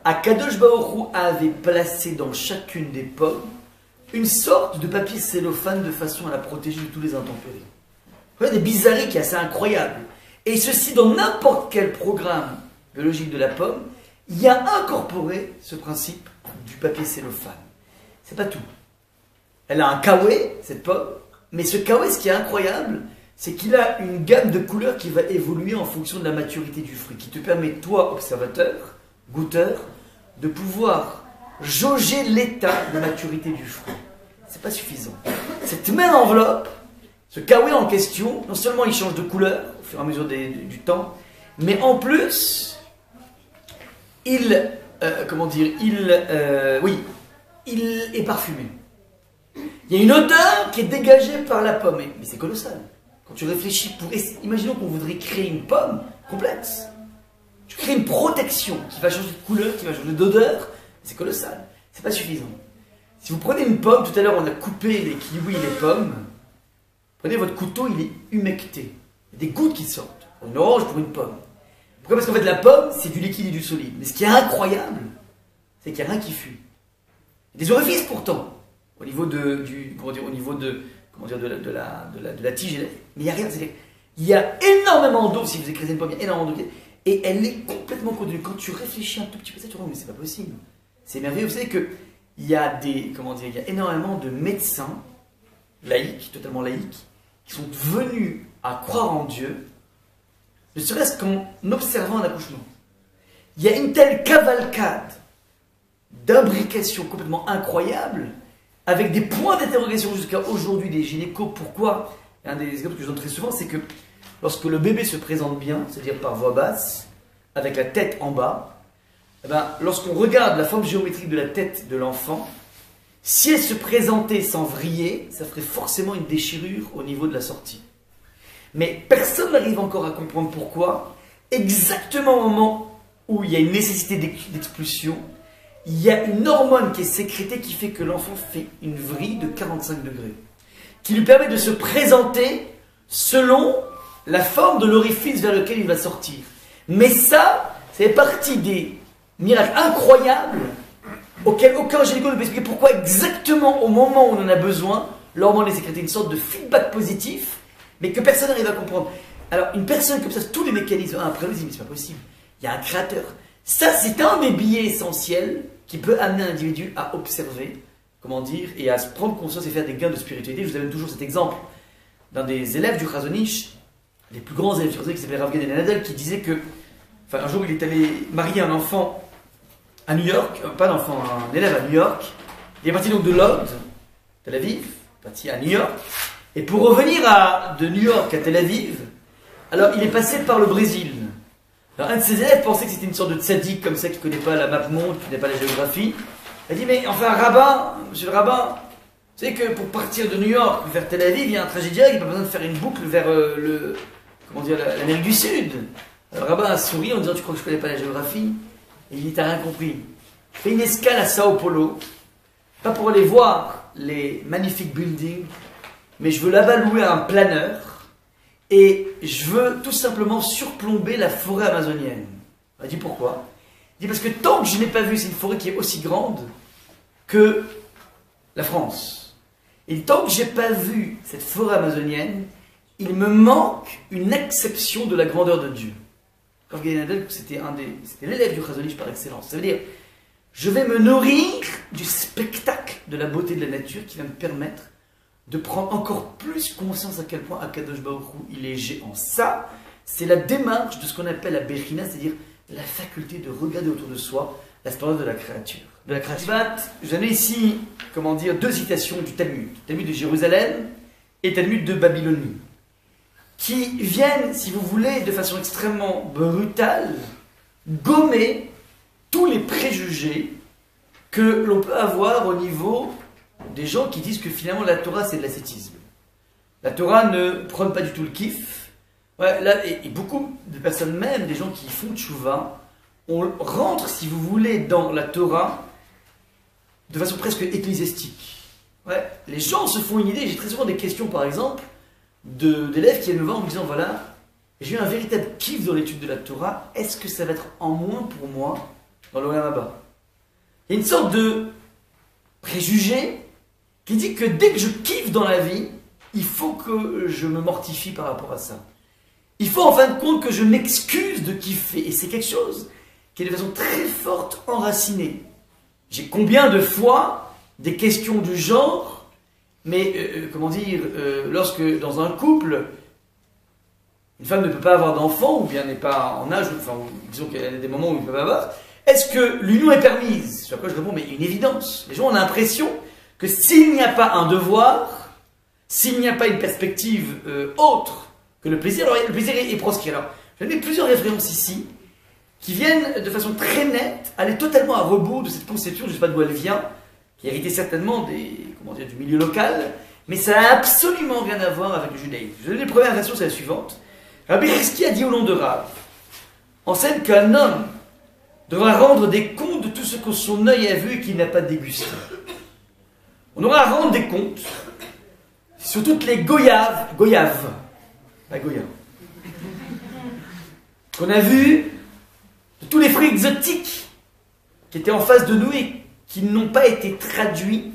Akadosh Baruch Hu avait placé dans chacune des pommes une sorte de papier cellophane de façon à la protéger de tous les intempéries. Vous voyez, des bizarreries qui est assez incroyable. Et ceci, dans n'importe quel programme biologique de la pomme, il y a incorporé ce principe du papier cellophane. C'est pas tout. Elle a un kawé, cette pomme, mais ce kawé, ce qui est incroyable, c'est qu'il a une gamme de couleurs qui va évoluer en fonction de la maturité du fruit, qui te permet, toi, observateur, goûteur, de pouvoir jauger l'état de maturité du fruit. C'est pas suffisant. Cette même enveloppe, ce kawé en question, non seulement il change de couleur au fur et à mesure du temps, mais en plus, il est parfumé. Il y a une odeur qui est dégagée par la pomme, mais c'est colossal. Quand tu réfléchis, imaginons qu'on voudrait créer une pomme complexe. Tu crées une protection qui va changer de couleur, qui va changer d'odeur, c'est colossal. C'est pas suffisant. Si vous prenez une pomme, tout à l'heure on a coupé les kiwis et les pommes, prenez votre couteau, il est humecté. Il y a des gouttes qui sortent. Pour une orange, pour une pomme. Pourquoi? Parce qu'en fait la pomme, c'est du liquide et du solide. Mais ce qui est incroyable, c'est qu'il n'y a rien qui fuit. Il y a des orifices pourtant, au niveau de la tige, mais il n'y a rien. Il y a énormément d'eau, si vous écrasez une pomme, il y a énormément d'eau, et elle est complètement contenue. Quand tu réfléchis un tout petit peu, ça tu vois, mais c'est pas possible. C'est merveilleux. Vous savez que il y a énormément de médecins laïcs, totalement laïcs, qui sont venus à croire en Dieu, ne serait-ce qu'en observant un accouchement. Il y a une telle cavalcade d'imbrication complètement incroyable, avec des points d'interrogation jusqu'à aujourd'hui des gynécos. Pourquoi? Un des exemples que je donne très souvent, c'est que lorsque le bébé se présente bien, c'est-à-dire par voix basse, avec la tête en bas, lorsqu'on regarde la forme géométrique de la tête de l'enfant, si elle se présentait sans vriller, ça ferait forcément une déchirure au niveau de la sortie. Mais personne n'arrive encore à comprendre pourquoi, exactement au moment où il y a une nécessité d'expulsion, il y a une hormone qui est sécrétée qui fait que l'enfant fait une vrille de 45 degrés, qui lui permet de se présenter selon la forme de l'orifice vers lequel il va sortir. Mais ça fait partie des miracles incroyables auxquels aucun gynéco ne peut expliquer pourquoi exactement au moment où on en a besoin, l'hormone est sécrétée, une sorte de feedback positif, mais que personne n'arrive à comprendre. Alors une personne comme ça, tous les mécanismes, après, mais c'est pas possible, il y a un créateur. Ça, c'est un des billets essentiels qui peut amener un individu à observer, et à se prendre conscience et faire des gains de spiritualité. Je vous donne toujours cet exemple d'un des élèves du Chazon-Ish, les plus grands élèves du Chazon-Ish, qui s'appelait Rav Gadol Nadel, qui disait que, un jour il est allé marier un enfant à New York, un élève à New York. Il est parti donc de Lod, Tel Aviv, parti à New York, et pour revenir de New York à Tel Aviv, alors il est passé par le Brésil. Alors, un de ses élèves pensait que c'était une sorte de tzaddik comme ça qui ne connaît pas la map monde, qui ne connaît pas la géographie. Il a dit, mais enfin, rabbin, monsieur le rabbin, vous savez que pour partir de New York vers Tel Aviv, il y a un trajet direct, il n'y a pas besoin de faire une boucle vers l'Amérique du Sud. Alors, le rabbin a souri en disant, tu crois que je ne connais pas la géographie? Et il dit, t'as rien compris. Je fais une escale à Sao Paulo, pas pour aller voir les magnifiques buildings, mais je veux là-bas louer un planeur. Et je veux tout simplement surplomber la forêt amazonienne. On a dit pourquoi? Il dit parce que tant que je n'ai pas vu, c'est une forêt qui est aussi grande que la France. Et tant que je n'ai pas vu cette forêt amazonienne, il me manque une exception de la grandeur de Dieu. Rav Gadol Nadel, c'était l'élève du Chazon-Ish par excellence. Ça veut dire, je vais me nourrir du spectacle de la beauté de la nature qui va me permettre de prendre encore plus conscience à quel point Akadosh Baruch Hu, il est géant. Ça, c'est la démarche de ce qu'on appelle la Bechina, c'est-à-dire la faculté de regarder autour de soi la splendeur de la créature. Je donne ici, deux citations du Talmud. Talmud de Jérusalem et Talmud de Babylonie, qui viennent, si vous voulez, de façon extrêmement brutale, gommer tous les préjugés que l'on peut avoir au niveau des gens qui disent que finalement la Torah c'est de l'ascétisme. La Torah ne prône pas du tout le kiff. Et beaucoup de personnes, même des gens qui font tchouva, on rentre, si vous voulez, dans la Torah de façon presque ecclésiastique. Les gens se font une idée. J'ai très souvent des questions, par exemple, d'élèves qui viennent me voir en me disant, voilà, j'ai eu un véritable kiff dans l'étude de la Torah, est-ce que ça va être en moins pour moi dans l'Olam Haba? Il y a une sorte de préjugé qui dit que dès que je kiffe dans la vie, il faut que je me mortifie par rapport à ça. Il faut en fin de compte que je m'excuse de kiffer. Et c'est quelque chose qui est de façon très forte enracinée. J'ai combien de fois des questions du genre, mais comment dire, lorsque dans un couple, une femme ne peut pas avoir d'enfant, ou bien n'est pas en âge, enfin, disons qu'il y a des moments où elle ne peut pas avoir, est-ce que l'union est permise? Sur quoi je réponds, mais une évidence. Les gens ont l'impression que s'il n'y a pas un devoir, s'il n'y a pas une perspective autre que le plaisir, alors le plaisir est proscrit. Alors, je vais mettre plusieurs références ici, qui viennent de façon très nette aller totalement à rebours de cette conception, je ne sais pas d'où elle vient, qui héritait certainement du milieu local, mais ça n'a absolument rien à voir avec le judaïsme. Je vais donner la première version, c'est la suivante. Rabbi Chizki a dit au nom de Rav, enseigne qu'un homme devra rendre des comptes de tout ce que son œil a vu et qu'il n'a pas dégusté. On aura à rendre des comptes sur toutes les goyaves, pas goyaves, qu'on a vu, de tous les fruits exotiques qui étaient en face de nous et qui n'ont pas été traduits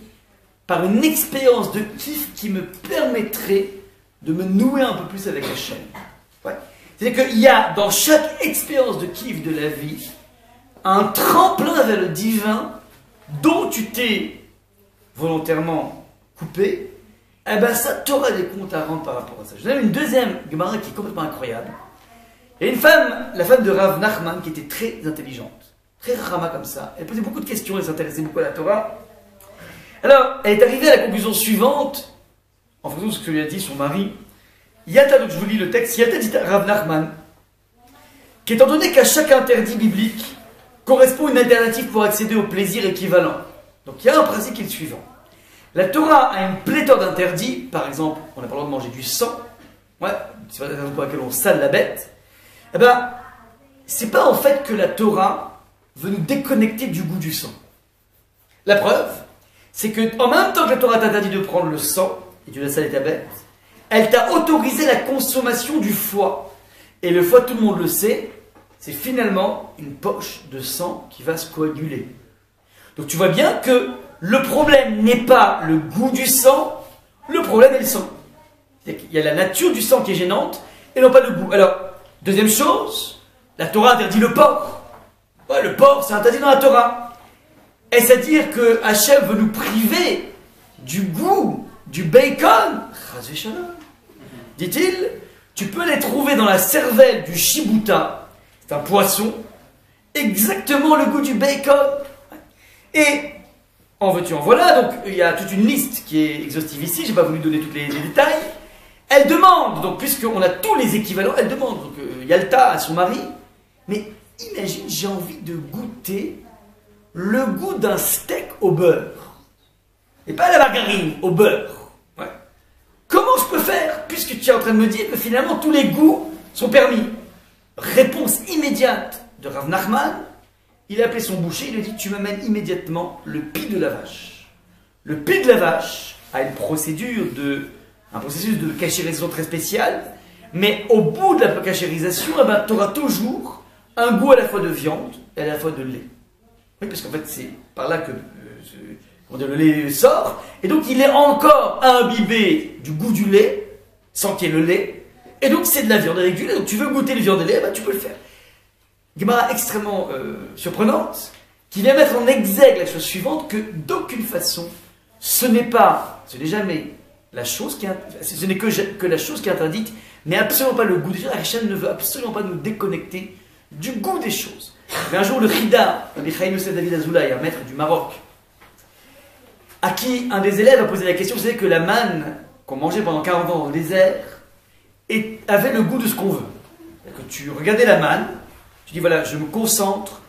par une expérience de kiff qui me permettrait de me nouer un peu plus avec la chaîne. Ouais. C'est-à-dire qu'il y a dans chaque expérience de kiff de la vie un tremplin vers le divin dont tu t'es volontairement coupé. Eh ben ça, tu auras des comptes à rendre par rapport à ça. Je donne une deuxième Gemara qui est complètement incroyable. Il y a une femme, la femme de Rav Nachman, qui était très intelligente, très rama comme ça. Elle posait beaucoup de questions, elle s'intéressait beaucoup à la Torah. Alors, elle est arrivée à la conclusion suivante, en fonction de ce que lui a dit son mari. Yata, donc je vous lis le texte, Yata dit à Rav Nachman, qu'étant donné qu'à chaque interdit biblique correspond une alternative pour accéder au plaisir équivalent. Donc il y a un principe qui est le suivant. La Torah a une pléthore d'interdits, par exemple, on n'a pas le droit de manger du sang, ouais, c'est la raison pour laquelle on sale la bête. Eh bien, c'est pas en fait que la Torah veut nous déconnecter du goût du sang. La preuve, c'est que en même temps que la Torah t'interdit de prendre le sang, et tu laisses saler ta bête, elle t'a autorisé la consommation du foie. Et le foie, tout le monde le sait, c'est finalement une poche de sang qui va se coaguler. Donc tu vois bien que le problème n'est pas le goût du sang, le problème est le sang. Il y a la nature du sang qui est gênante, et non pas le goût. Alors, deuxième chose, la Torah interdit le porc. Ouais, le porc, c'est interdit dans la Torah. Est-ce à dire que Hachem veut nous priver du goût du bacon? Chas v'shalom. Dit-il, tu peux les trouver dans la cervelle du shibuta, c'est un poisson, exactement le goût du bacon. Et, en veux-tu en voilà, donc il y a toute une liste qui est exhaustive ici, je n'ai pas voulu donner tous les détails. Elle demande, donc puisqu'on a tous les équivalents, elle demande donc, Yalta à son mari, mais imagine, j'ai envie de goûter le goût d'un steak au beurre. Et pas à la margarine, au beurre. Ouais. Comment je peux faire, puisque tu es en train de me dire que finalement tous les goûts sont permis? Réponse immédiate de Rav Nachman, il a appelé son boucher, il lui a dit, tu m'amènes immédiatement le pis de la vache. Le pis de la vache a un processus de cachérisation très spécial, mais au bout de la cachérisation, eh ben, tu auras toujours un goût à la fois de viande et à la fois de lait. Oui, parce qu'en fait, c'est par là que le lait sort, et donc il est encore imbibé du goût du lait, sans qu'il y ait le lait, et donc c'est de la viande avec du lait, donc tu veux goûter les viandes et lait, eh ben, tu peux le faire. Gemara extrêmement surprenante, qui vient mettre en exergue la chose suivante, que d'aucune façon, ce n'est jamais la chose qui ce n'est que la chose qui est interdite, mais absolument pas le goût des choses. Hachem ne veut absolument pas nous déconnecter du goût des choses. Mais un jour, le Chida, Rabbi Chaim Yosef David Azoulay, un maître du Maroc, à qui un des élèves a posé la question, vous savez que la manne qu'on mangeait pendant 40 ans dans le désert avait le goût de ce qu'on veut. Que tu regardais la manne, tu dis voilà, je me concentre,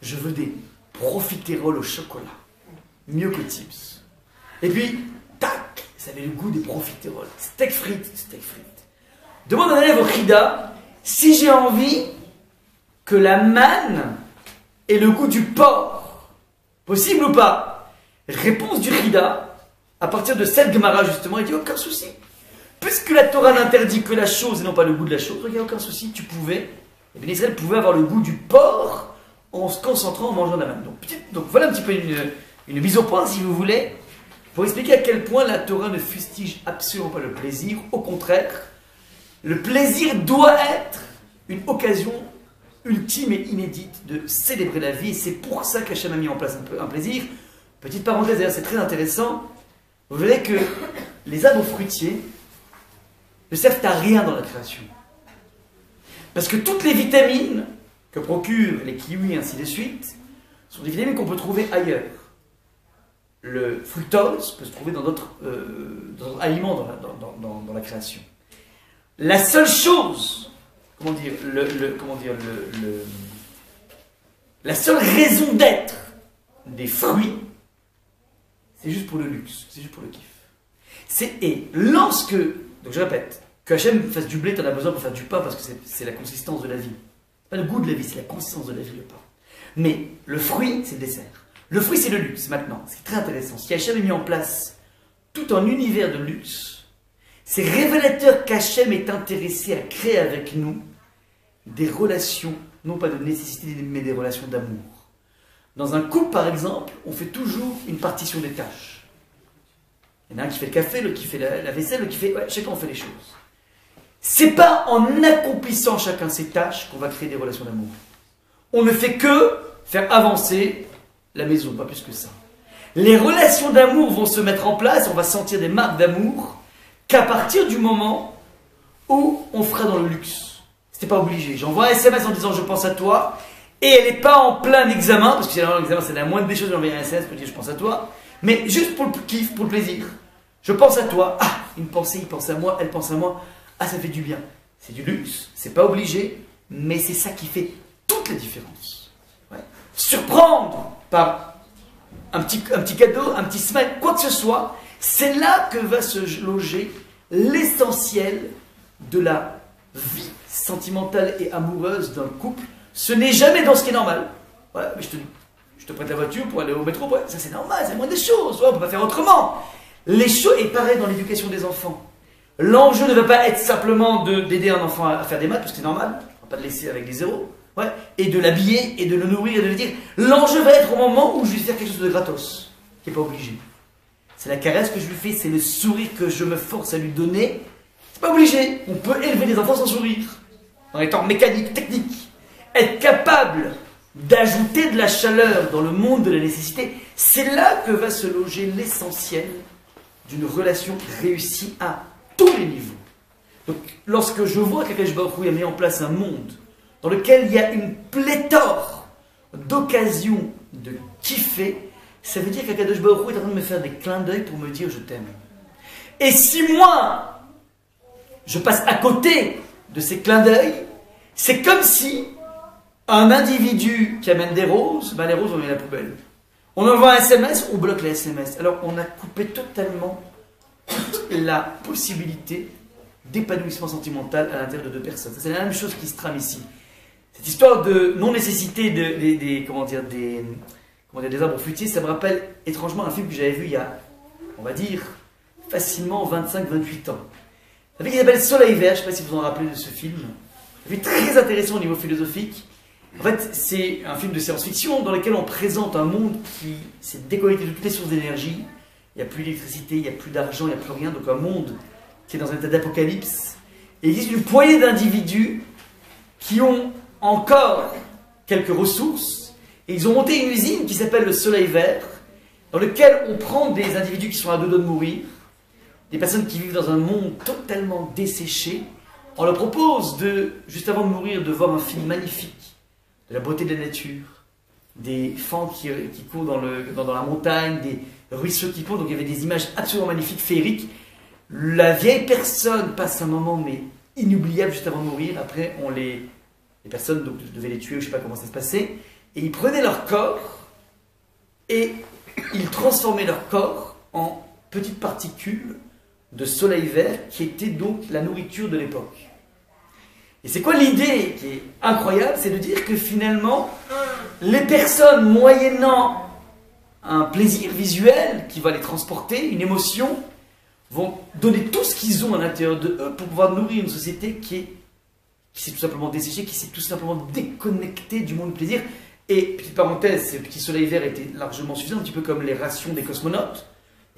je veux des profiteroles au chocolat, mieux que tips. Et puis, tac, ça avait le goût des profiteroles. Steak frites, steak frites. Demande un élève au Chida, si j'ai envie que la manne ait le goût du porc, possible ou pas? Réponse du Chida, à partir de cette Gemara justement, il dit aucun souci. Puisque la Torah n'interdit que la chose et non pas le goût de la chose, il n'y a aucun souci, tu pouvais, et bien Israël pouvait avoir le goût du porc en se concentrant en mangeant la manne. Donc voilà un petit peu une mise au point, si vous voulez, pour expliquer à quel point la Torah ne fustige absolument pas le plaisir. Au contraire, le plaisir doit être une occasion ultime et inédite de célébrer la vie. Et c'est pour ça qu'Hachem a mis en place un plaisir. Petite parenthèse, d'ailleurs, c'est très intéressant. Vous verrez que les arbres fruitiers ne servent à rien dans la création. Parce que toutes les vitamines que procurent les kiwis et ainsi de suite sont des vitamines qu'on peut trouver ailleurs. Le fructose peut se trouver dans d'autres aliments dans la création. La seule chose, la seule raison d'être des fruits, c'est juste pour le luxe, c'est juste pour le kiff. Et lorsque, donc je répète, que Hachem fasse du blé, t'en as besoin pour faire du pain parce que c'est la consistance de la vie. C'est pas le goût de la vie, c'est la consistance de la vie, le pain. Mais le fruit, c'est le dessert. Le fruit, c'est le luxe maintenant. C'est très intéressant. Ce qu'Hachem a mis en place tout un univers de luxe, c'est révélateur qu'Hachem est intéressé à créer avec nous des relations, non pas de nécessité, mais des relations d'amour. Dans un couple, par exemple, on fait toujours une partition des tâches. Il y en a un qui fait le café, l'autre qui fait la vaisselle, l'autre qui fait... Ouais, chacun on fait les choses. C'est pas en accomplissant chacun ses tâches qu'on va créer des relations d'amour. On ne fait que faire avancer la maison, pas plus que ça. Les relations d'amour vont se mettre en place, on va sentir des marques d'amour qu'à partir du moment où on fera dans le luxe. C'était pas obligé. J'envoie un SMS en disant je pense à toi, et elle n'est pas en plein examen, parce que si elle est en examen, c'est la moindre des choses d'envoyer un SMS pour dire je pense à toi, mais juste pour le kiff, pour le plaisir. Je pense à toi, ah, une pensée, il pense à moi, elle pense à moi, ah, ça fait du bien. C'est du luxe, c'est pas obligé, mais c'est ça qui fait toute la différence. Ouais. Surprendre par un petit cadeau, un petit smile, quoi que ce soit, c'est là que va se loger l'essentiel de la vie sentimentale et amoureuse d'un couple. Ce n'est jamais dans ce qui est normal. Voilà, mais je te prête la voiture pour aller au métro, ouais, ça c'est normal, c'est moins des choses, ouais, on ne peut pas faire autrement. Les choses, et pareil dans l'éducation des enfants. L'enjeu ne va pas être simplement d'aider un enfant à faire des maths, parce que c'est normal, on ne va pas le laisser avec des zéros, ouais, et de l'habiller, et de le nourrir, et de lui dire. L'enjeu va être au moment où je vais faire quelque chose de gratos, qui n'est pas obligé. C'est la caresse que je lui fais, c'est le sourire que je me force à lui donner. C'est pas obligé, on peut élever des enfants sans sourire, en étant mécanique, technique. Être capable d'ajouter de la chaleur dans le monde de la nécessité, c'est là que va se loger l'essentiel d'une relation réussie à tous les niveaux. Donc, lorsque je vois qu'Akadosh Baruch Hu a mis en place un monde dans lequel il y a une pléthore d'occasions de kiffer, ça veut dire qu'Akadosh Baruch Hu est en train de me faire des clins d'œil pour me dire je t'aime. Et si moi, je passe à côté de ces clins d'œil, c'est comme si un individu qui amène des roses, ben les roses, on met à la poubelle. On envoie un SMS, on bloque les SMS. Alors, on a coupé totalement la possibilité d'épanouissement sentimental à l'intérieur de deux personnes. C'est la même chose qui se trame ici. Cette histoire de non-nécessité des arbres fruitiers, ça me rappelle étrangement un film que j'avais vu il y a, on va dire, facilement 25-28 ans. Un film qui s'appelle Soleil Vert, je ne sais pas si vous vous en rappelez de ce film. Un film très intéressant au niveau philosophique. En fait, c'est un film de science-fiction dans lequel on présente un monde qui s'est déconnecté de toutes les sources d'énergie. Il n'y a plus d'électricité, il n'y a plus d'argent, il n'y a plus rien. Donc un monde qui est dans un état d'apocalypse. Et il existe une poignée d'individus qui ont encore quelques ressources. Et ils ont monté une usine qui s'appelle le Soleil Vert, dans lequel on prend des individus qui sont à deux doigts de mourir, des personnes qui vivent dans un monde totalement desséché. On leur propose, juste avant de mourir, de voir un film magnifique de la beauté de la nature, des fans qui courent dans la montagne, des ruisseaux qui courent. Donc il y avait des images absolument magnifiques, féeriques. La vieille personne passe un moment mais inoubliable juste avant de mourir. Après, les personnes donc, devaient les tuer, je ne sais pas comment ça se passait. Et ils prenaient leur corps et ils transformaient leur corps en petites particules de soleil vert qui étaient donc la nourriture de l'époque. Et c'est quoi l'idée qui est incroyable? C'est de dire que finalement, les personnes moyennant un plaisir visuel qui va les transporter, une émotion, vont donner tout ce qu'ils ont à l'intérieur de eux pour pouvoir nourrir une société qui s'est tout simplement desséchée, qui s'est tout simplement déconnectée du monde du plaisir. Et, petite parenthèse, ce petit soleil vert était largement suffisant, un petit peu comme les rations des cosmonautes.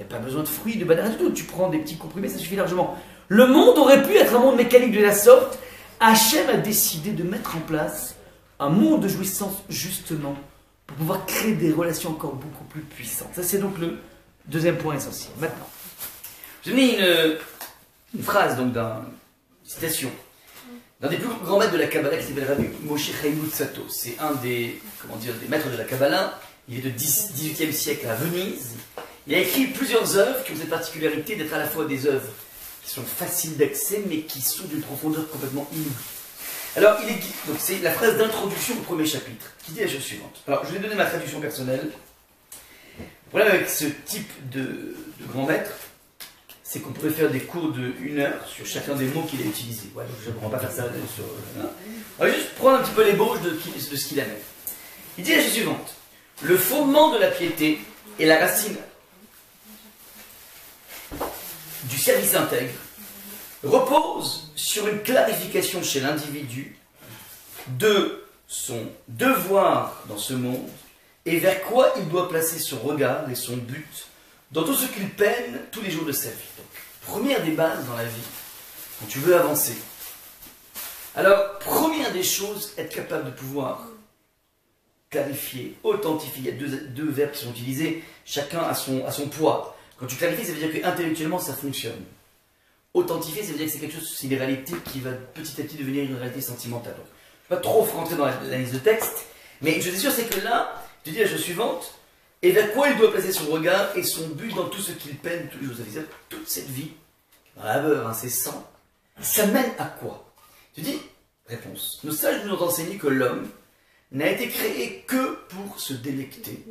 Il n'y a pas besoin de fruits, de bananes, du tout. Tu prends des petits comprimés, ça suffit largement. Le monde aurait pu être un monde mécanique de la sorte. Hachem a décidé de mettre en place un monde de jouissance, justement, pour pouvoir créer des relations encore beaucoup plus puissantes. Ça, c'est donc le deuxième point essentiel. Maintenant, je vais donner une phrase, donc, une citation, d'un des plus grands maîtres de la Kabbalah qui s'appelle Rabbi Moshe Chaim Luzzatto. C'est un des, des maîtres de la Kabbalah. Il est de 18e siècle à Venise. Il a écrit plusieurs œuvres qui ont cette particularité d'être à la fois des œuvres qui sont faciles d'accès, mais qui sont d'une profondeur complètement inouïe. Alors, donc c'est la phrase d'introduction au premier chapitre, qui dit la chose suivante. Alors, je vais donner ma traduction personnelle. Le problème avec ce type de grand maître, c'est qu'on pourrait faire des cours de 1 heure sur chacun des mots qu'il a utilisés. Ouais, donc je ne pourrais pas faire ça sur... On va juste prendre un petit peu l'ébauche de ce qu'il amène. Il dit la chose suivante. Le fondement de la piété est la racine du service intègre repose sur une clarification chez l'individu de son devoir dans ce monde et vers quoi il doit placer son regard et son but dans tout ce qu'il peine tous les jours de sa vie. Donc, première des bases dans la vie, quand tu veux avancer. Alors, première des choses, être capable de pouvoir clarifier, authentifier. Il y a deux verbes qui sont utilisés, chacun à son poids. Quand tu clarifies, ça veut dire qu'intellectuellement, ça fonctionne. Authentifier, ça veut dire que c'est quelque chose, c'est une réalité qui va petit à petit devenir une réalité sentimentale. Donc, je ne vais pas trop rentrer dans l'analyse de texte, mais je suis sûr, c'est que là, je te dis la chose suivante, et vers quoi il doit placer son regard et son but dans tout ce qu'il peine tous les jours. Ça veut dire que toute cette vie, dans la labeur incessant, ça mène à quoi? Tu dis, réponse. Nos sages nous ont enseigné que l'homme n'a été créé que pour se délecter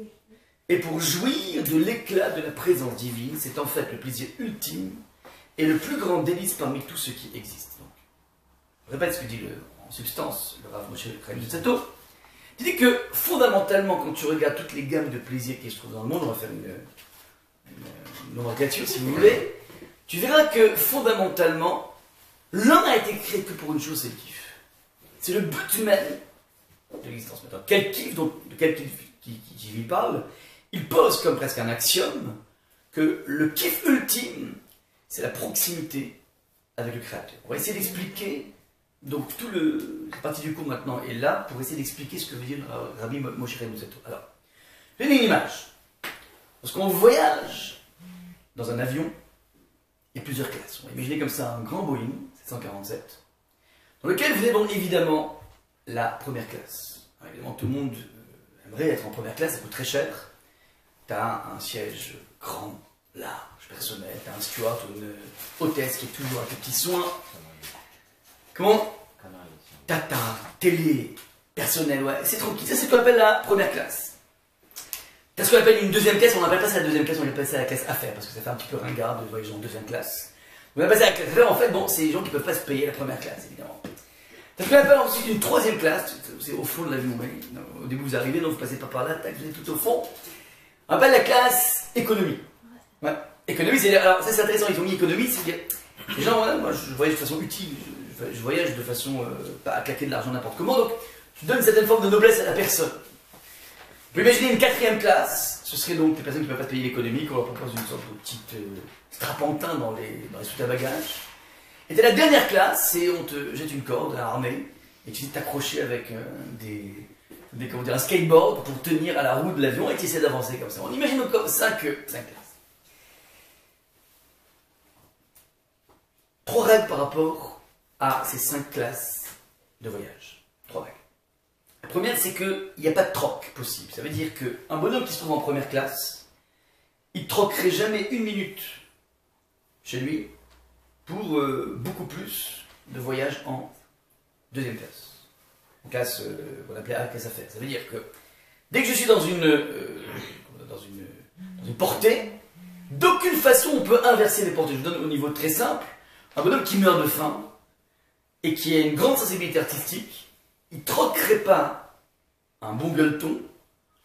et pour jouir de l'éclat de la présence divine. C'est en fait le plaisir ultime et le plus grand délice parmi tout ce qui existe. Donc, je répète ce que dit en substance le Rav Moshe Chaim Luzzatto. Il dit que fondamentalement, quand tu regardes toutes les gammes de plaisirs qui se trouvent dans le monde, on va faire une nomenclature si vous voulez, tu verras que fondamentalement, l'homme a été créé que pour une chose, c'est le kiff. C'est le but même de l'existence. Maintenant, quel kiff, donc, de quel kiff il parle, il pose comme presque un axiome que le kiff ultime, c'est la proximité avec le Créateur. On va essayer d'expliquer, donc la partie du cours maintenant est là pour essayer d'expliquer ce que veut dire Rabbi Moshe Chaim Luzzatto. Alors, je vais donner une image. Lorsqu'on voyage dans un avion, il y a plusieurs classes. On va imaginer comme ça un grand Boeing 747, dans lequel vous avez bon, évidemment la première classe. Alors, évidemment, tout le monde aimerait être en première classe, ça coûte très cher. Tu as un siège grand, large, personnel, tu as un steward ou une hôtesse qui est toujours avec des petits soins. Comment? Tata, télé, personnel, ouais, c'est tranquille. Ça, c'est ce qu'on appelle la première classe. Tu as ce qu'on appelle une deuxième classe, on n'appelle pas ça la deuxième classe, on appelle ça la classe affaires, parce que ça fait un petit peu ringard de voyager en deuxième classe. On appelle ça la classe affaires, en fait, bon, c'est les gens qui ne peuvent pas se payer la première classe, évidemment. Tu as ce qu'on appelle ensuite une troisième classe, c'est au fond de l'avion, oui. Au début, vous arrivez, donc vous passez pas par là, tac, vous êtes tout au fond. On appelle la classe économie. Ouais. Économie, c'est-à-dire, alors ça c'est intéressant, ils ont mis économie, c'est-à-dire, les gens, voilà, moi je voyage de façon utile, je voyage de façon, pas à claquer de l'argent n'importe comment, donc je donne une certaine forme de noblesse à la personne. Vous pouvez imaginer une quatrième classe, ce serait donc les personnes qui ne peuvent pas se payer l'économie, qu'on leur propose une sorte de petite strapontin dans les soutes à bagages. Et t'as la dernière classe, c'est on te jette une corde à l'armée, et tu essaies de t'accrocher avec un skateboard pour tenir à la roue de l'avion et tu essaies d'avancer comme ça. On imagine donc comme 5 classes. 3 règles par rapport à ces 5 classes de voyage. 3 règles. La première, c'est qu'il n'y a pas de troc possible. Ça veut dire qu'un bonhomme qui se trouve en première classe, il ne troquerait jamais une minute chez lui pour beaucoup plus de voyages en deuxième classe. En classe, on appelait classe affaires. Ça veut dire que dès que je suis dans une portée, d'aucune façon on peut inverser les portées. Je vous donne au niveau très simple. Un bonhomme qui meurt de faim et qui a une grande sensibilité artistique, il ne troquerait pas un bon gueuleton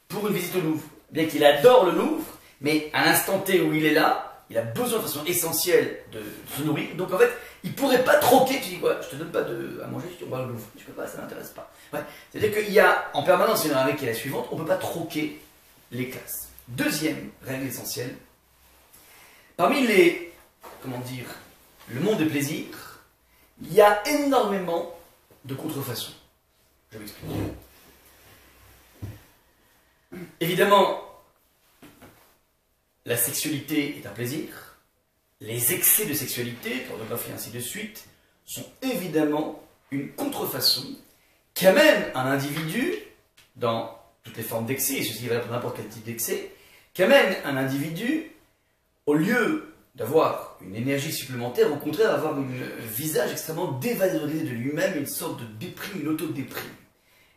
pour une visite au Louvre. Bien qu'il adore le Louvre, mais à l'instant T où il est là, il a besoin de façon essentielle de se nourrir. Donc en fait, il ne pourrait pas troquer. Tu dis quoi? Je te donne pas à manger si tu vas au Louvre. Tu peux pas, ça m'intéresse pas. Ouais. C'est-à-dire qu'il y a en permanence une règle qui est la suivante, on ne peut pas troquer les classes. Deuxième règle essentielle, Parmi les, comment dire, le monde des plaisirs, il y a énormément de contrefaçons. Je m'explique. Évidemment, la sexualité est un plaisir. Les excès de sexualité, pornographie et ainsi de suite, sont évidemment une contrefaçon qui amène un individu, dans toutes les formes d'excès, et ceci va pour n'importe quel type d'excès, qui amène un individu, au lieu d'avoir une énergie supplémentaire, au contraire avoir un visage extrêmement dévalorisé de lui-même, une sorte de déprime, une autodéprime.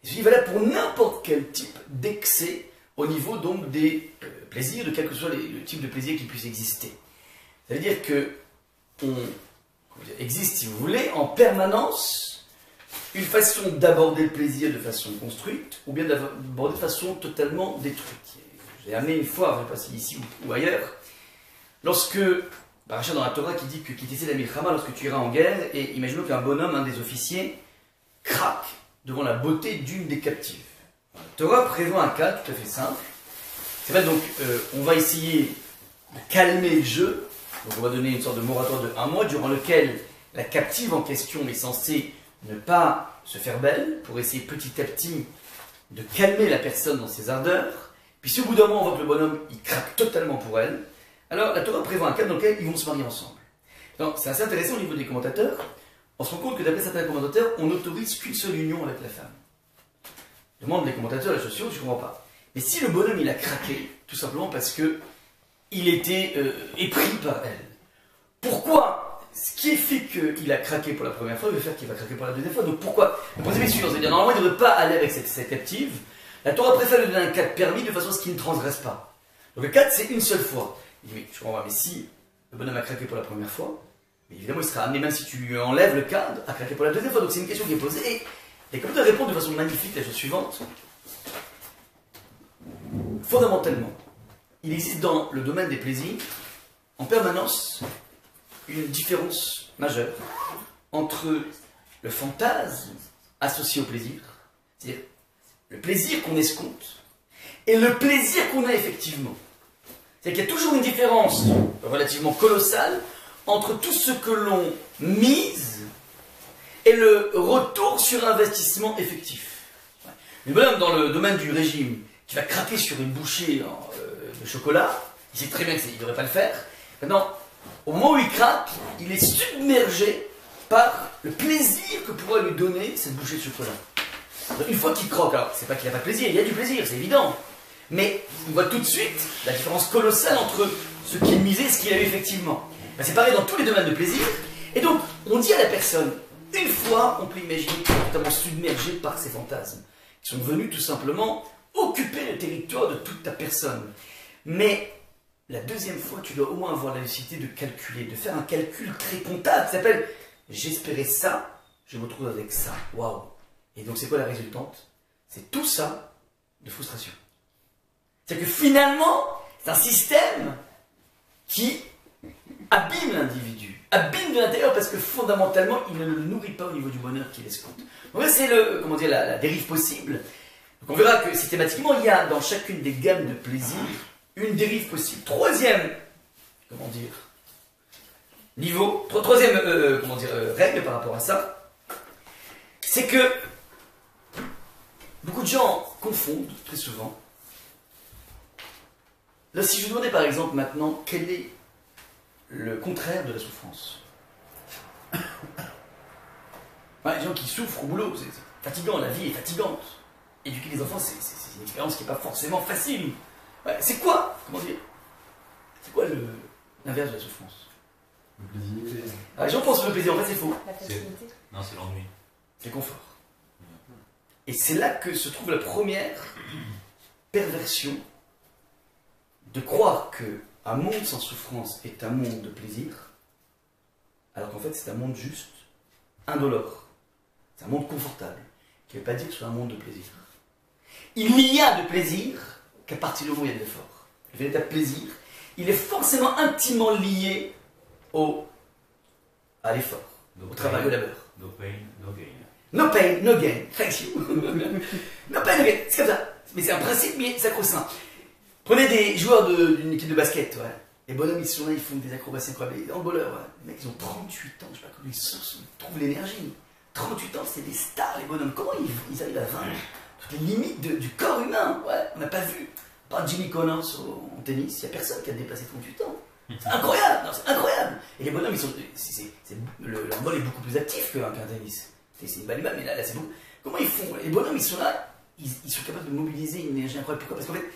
Et ceci est valable pour n'importe quel type d'excès au niveau donc des plaisirs, de quel que soit le type de plaisir qui puisse exister. Ça veut dire que existe, si vous voulez, en permanence une façon d'aborder le plaisir de façon construite ou bien d'aborder de façon totalement détruite. J'ai amené une fois, je ne sais pas si ici ou ailleurs, lorsque, Parachat dans la Torah qui dit que quitter la milchama lorsque tu iras en guerre, et imaginons qu'un bonhomme, un des officiers, craque devant la beauté d'une des captives. La Torah prévoit un cas tout à fait simple. C'est vrai, donc on va essayer de calmer le jeu. Donc on va donner une sorte de moratoire de 1 mois durant lequel la captive en question est censée ne pas se faire belle pour essayer petit à petit de calmer la personne dans ses ardeurs. Puis si au bout d'un moment on voit que le bonhomme il craque totalement pour elle, alors la Torah prévoit un cas dans lequel ils vont se marier ensemble. C'est assez intéressant au niveau des commentateurs. On se rend compte que d'après certains commentateurs, on n'autorise qu'une seule union avec la femme. Demande les commentateurs, les sociaux, je ne comprends pas. Mais si le bonhomme il a craqué, tout simplement parce que il était épris par elle. Pourquoi? Ce qui fait qu'il a craqué pour la première fois, veut faire qu'il va craquer pour la deuxième fois. Donc pourquoi? Le principe est suivant, c'est-à-dire normalement il ne devrait pas aller avec cette captive. La Torah préfère lui donner un cadre permis de façon à ce qu'il ne transgresse pas. Donc le cadre c'est une seule fois. Il dit mais je comprends pas, mais si le bonhomme a craqué pour la première fois, mais évidemment il sera amené, même si tu lui enlèves le cadre, à craquer pour la deuxième fois. Donc c'est une question qui est posée. Et les commentateurs répondent de façon magnifique la chose suivante. Fondamentalement, il existe dans le domaine des plaisirs, en permanence, une différence majeure entre le fantasme associé au plaisir, c'est-à-dire le plaisir qu'on escompte, et le plaisir qu'on a effectivement. C'est-à-dire qu'il y a toujours une différence relativement colossale entre tout ce que l'on mise et le retour sur investissement effectif. Le bonhomme dans le domaine du régime qui va craquer sur une bouchée de chocolat, il sait très bien qu'il ne devrait pas le faire. Maintenant, au moment où il craque, il est submergé par le plaisir que pourrait lui donner cette bouchée de chocolat. Donc, une fois qu'il croque, alors c'est pas qu'il n'y a pas de plaisir, il y a du plaisir, c'est évident. Mais on voit tout de suite la différence colossale entre ce qu'il misait et ce qu'il avait effectivement. Ben, c'est pareil dans tous les domaines de plaisir. Et donc, on dit à la personne, une fois, on peut imaginer qu'il est totalement submergé par ces fantasmes, qui sont venus tout simplement occuper le territoire de toute ta personne. Mais la deuxième fois, tu dois au moins avoir la lucidité de calculer, de faire un calcul très comptable qui s'appelle « j'espérais ça, je me retrouve avec ça, waouh ». Et donc c'est quoi la résultante? C'est tout ça de frustration. C'est-à-dire que finalement, c'est un système qui abîme l'individu, abîme de l'intérieur parce que fondamentalement, il ne le nourrit pas au niveau du bonheur qu'il escompte. Donc là, c'est la dérive possible. Donc on verra que systématiquement, il y a dans chacune des gammes de plaisir une dérive possible. Troisième, niveau, troisième, règle par rapport à ça, c'est que beaucoup de gens confondent très souvent. Là, si je vous demandais par exemple maintenant, quel est le contraire de la souffrance? Les gens qui souffrent au boulot, c'est fatigant, la vie est fatigante. Éduquer les enfants, c'est une expérience qui n'est pas forcément facile. C'est quoi? C'est quoi l'inverse de la souffrance? Le plaisir. Les gens pensent que le plaisir, en fait, c'est faux. La facilité. Non, c'est l'ennui. C'est le confort. Et c'est là que se trouve la première perversion de croire qu'un monde sans souffrance est un monde de plaisir, alors qu'en fait c'est un monde juste, indolore. C'est un monde confortable, qui ne veut pas dire que ce soit un monde de plaisir. Il n'y a de plaisir qu'à partir du moment où il y a de l'effort. Le véritable plaisir, il est forcément intimement lié à l'effort, au travail, au labeur. No pain, no gain. No pain, no gain. Thank you. No pain, no gain. C'est comme ça. Mais c'est un principe, mais sacro-saint. Prenez des joueurs d'une équipe de basket, ouais. Les bonhommes, ils sont là, ils font des acrobaties incroyables. Les handballeurs, ouais, les mecs, ils ont 38 ans, je sais pas comment ils trouvent l'énergie. 38 ans, c'est des stars, les bonhommes. Comment ils arrivent à vaincre toutes les limites du corps humain? Ouais, on n'a pas vu. Par Jimmy Connors en tennis, il n'y a personne qui a dépassé 38 ans. C'est incroyable, non, c'est incroyable. Et les bonhommes, ils sont, le handball est beaucoup plus actif qu'un tennis. C'est une balle, mais là c'est beaucoup. Comment ils font? Les bonhommes, ils sont là, ils sont capables de mobiliser une énergie incroyable. Pourquoi? Parce qu'en fait,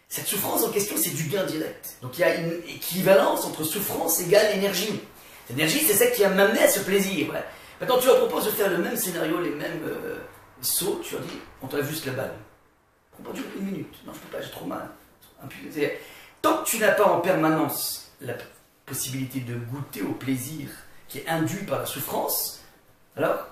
cette souffrance en question, c'est du gain direct. Donc il y a une équivalence entre souffrance égale énergie. Cette énergie, c'est celle qui va m'amener à ce plaisir. Ouais. Maintenant, tu leur proposes de faire le même scénario, les mêmes sauts, tu leur dis, on t'enlève juste la balle. On peut durer une minute. Non, je peux pas, j'ai trop mal. Tant que tu n'as pas en permanence la possibilité de goûter au plaisir qui est induit par la souffrance, alors,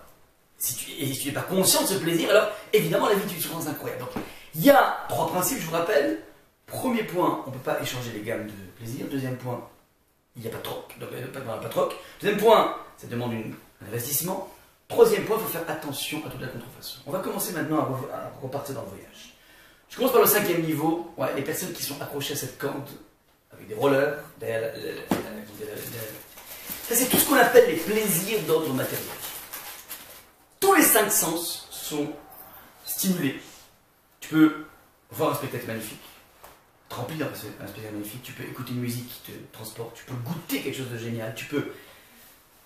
si tu n'es pas conscient de ce plaisir, alors évidemment la vie est une souffrance incroyable. Donc, il y a 3 principes, je vous rappelle. Premier point, on ne peut pas échanger les gammes de plaisir. Deuxième point, il n'y a pas de troc. Donc, pas de troc. Deuxième point, ça demande un investissement. Troisième point, il faut faire attention à toute la contrefaçon. On va commencer maintenant à repartir dans le voyage. Je commence par le 5e niveau. Ouais, les personnes qui sont accrochées à cette corde avec des rollers derrière ça, c'est tout ce qu'on appelle les plaisirs d'ordre matériel. Tous les 5 sens sont stimulés. Tu peux voir un spectacle magnifique, te remplir un spectacle magnifique, tu peux écouter une musique qui te transporte, tu peux goûter quelque chose de génial, tu peux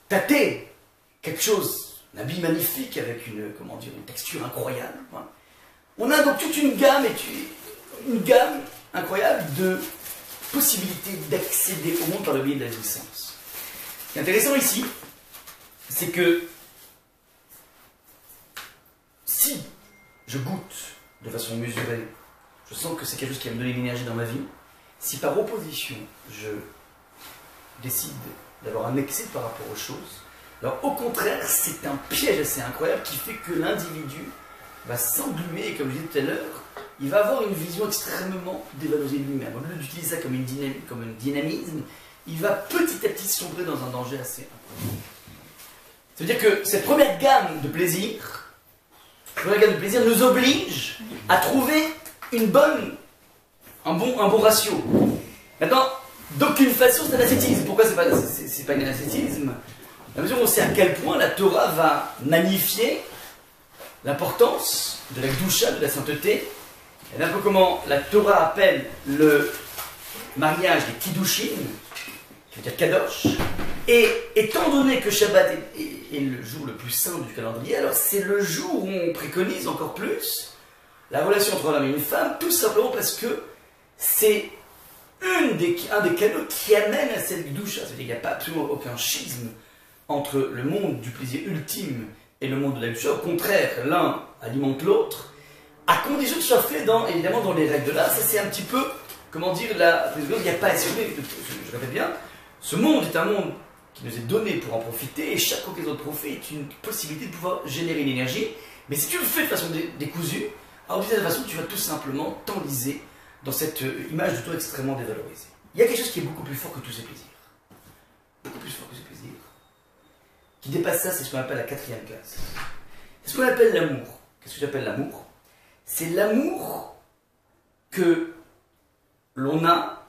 tâter quelque chose, un habit magnifique avec une texture incroyable. Voilà. On a donc toute une gamme, incroyable de possibilités d'accéder au monde par le biais de la jouissance. Ce qui est intéressant ici, c'est que si je goûte de façon mesurée, je sens que c'est quelque chose qui va me donner de l'énergie dans ma vie. Si par opposition, je décide d'avoir un excès par rapport aux choses, alors au contraire, c'est un piège assez incroyable qui fait que l'individu va s'engluer, et comme je disais tout à l'heure, il va avoir une vision extrêmement dévalorisée de lui-même. Au lieu d'utiliser ça comme un dynamisme, il va petit à petit sombrer dans un danger assez incroyable. Ça veut dire que cette première gamme de plaisir nous oblige à trouver un bon ratio. Maintenant, d'aucune façon c'est un ascétisme. Pourquoi c'est pas un ascétisme? La mesure où on sait à quel point la Torah va magnifier l'importance de la Kedusha, de la sainteté, et un peu comment la Torah appelle le mariage des Kiddushin, qui veut dire Kadosh, et étant donné que Shabbat est le jour le plus saint du calendrier, alors c'est le jour où on préconise encore plus la relation entre un homme et une femme, tout simplement parce que c'est un des canaux qui amène à cette Kedusha. C'est-à-dire qu'il n'y a pas absolument aucun schisme entre le monde du plaisir ultime et le monde de la Kedusha. Au contraire, l'un alimente l'autre, à condition que ce soit fait évidemment dans les règles de l'art. Ça c'est un petit peu, il n'y a pas à je répète bien, ce monde est un monde qui nous est donné pour en profiter, et chaque occasion de profit est une possibilité de pouvoir générer une énergie. Mais si tu le fais de façon décousue, alors de cette façon, tu vas tout simplement t'enliser dans cette image de toi extrêmement dévalorisée. Il y a quelque chose qui est beaucoup plus fort que tous ces plaisirs. Beaucoup plus fort que ces plaisirs. Qui dépasse ça, c'est ce qu'on appelle la 4e classe. C'est ce qu'on appelle l'amour. Qu'est-ce que j'appelle l'amour? C'est l'amour que l'on a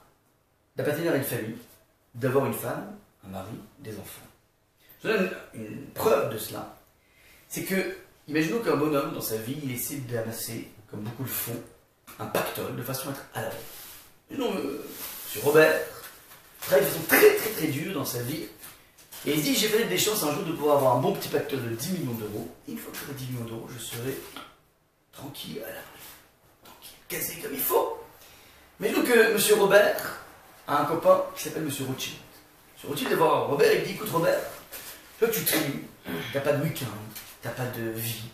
d'appartenir à une famille, d'avoir une femme, un mari, des enfants. Je donne une preuve de cela. C'est que, imaginons qu'un bonhomme, dans sa vie, il essaie d'amasser, comme beaucoup le font, un pactole de façon à être à l'abri. Imaginons M. Robert travaille de façon très dure dans sa vie, et il se dit, j'ai peut-être des chances un jour de pouvoir avoir un bon petit pactole de 10 millions d'euros, et une fois que j'aurai 10 millions d'euros, je serai tranquille à l'abri. Tranquille, casé comme il faut. Mais donc M. Robert a un copain qui s'appelle M. Rothschild. M. Rothschild va voir Robert et il dit, écoute Robert, toi tu trimes, t'as pas de week-end, t'as pas de vie.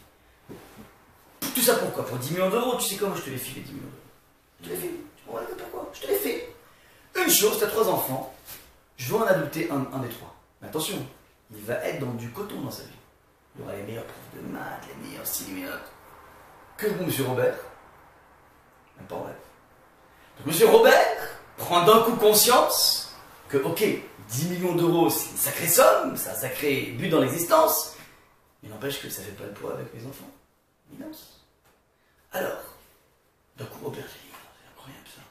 Tout ça pourquoi? Pour 10 millions d'euros, tu sais comment je te les file les 10 millions d'euros? Je te les file. Tu comprends pourquoi? Je te les file. Une chose, t'as 3 enfants, je veux en adopter un des 3. Mais attention, il va être dans du coton dans sa vie. Il aura les meilleurs profs de maths, les meilleurs styles, les meilleurs... Que bon, M. Robert? Même pas en rêve. Donc M. Robert prend d'un coup conscience que, ok, 10 millions d'euros, c'est une sacrée somme, c'est un sacré but dans l'existence, mais n'empêche que ça ne fait pas le poids avec mes enfants. Immense. Alors, d'un coup, Robert dit, c'est incroyable ça.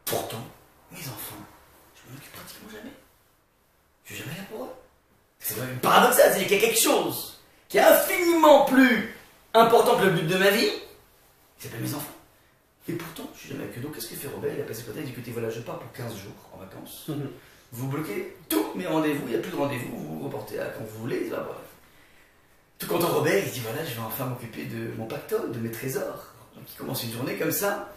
Pourtant, mes enfants, c'est qu'il y a quelque chose qui est infiniment plus important que le but de ma vie, qui s'appelle mes enfants. Et pourtant, je suis jamais avec eux. Donc, qu'est-ce que fait Robert? Il a passé le côté, il dit écoutez, voilà, je pars pour 15 jours en vacances. Vous bloquez tous mes rendez-vous, il n'y a plus de rendez-vous, vous vous reportez à quand vous voulez. Voilà. Tout content, Robert, il dit voilà, je vais enfin m'occuper de mon pactole, de mes trésors. Donc, il commence une journée comme ça.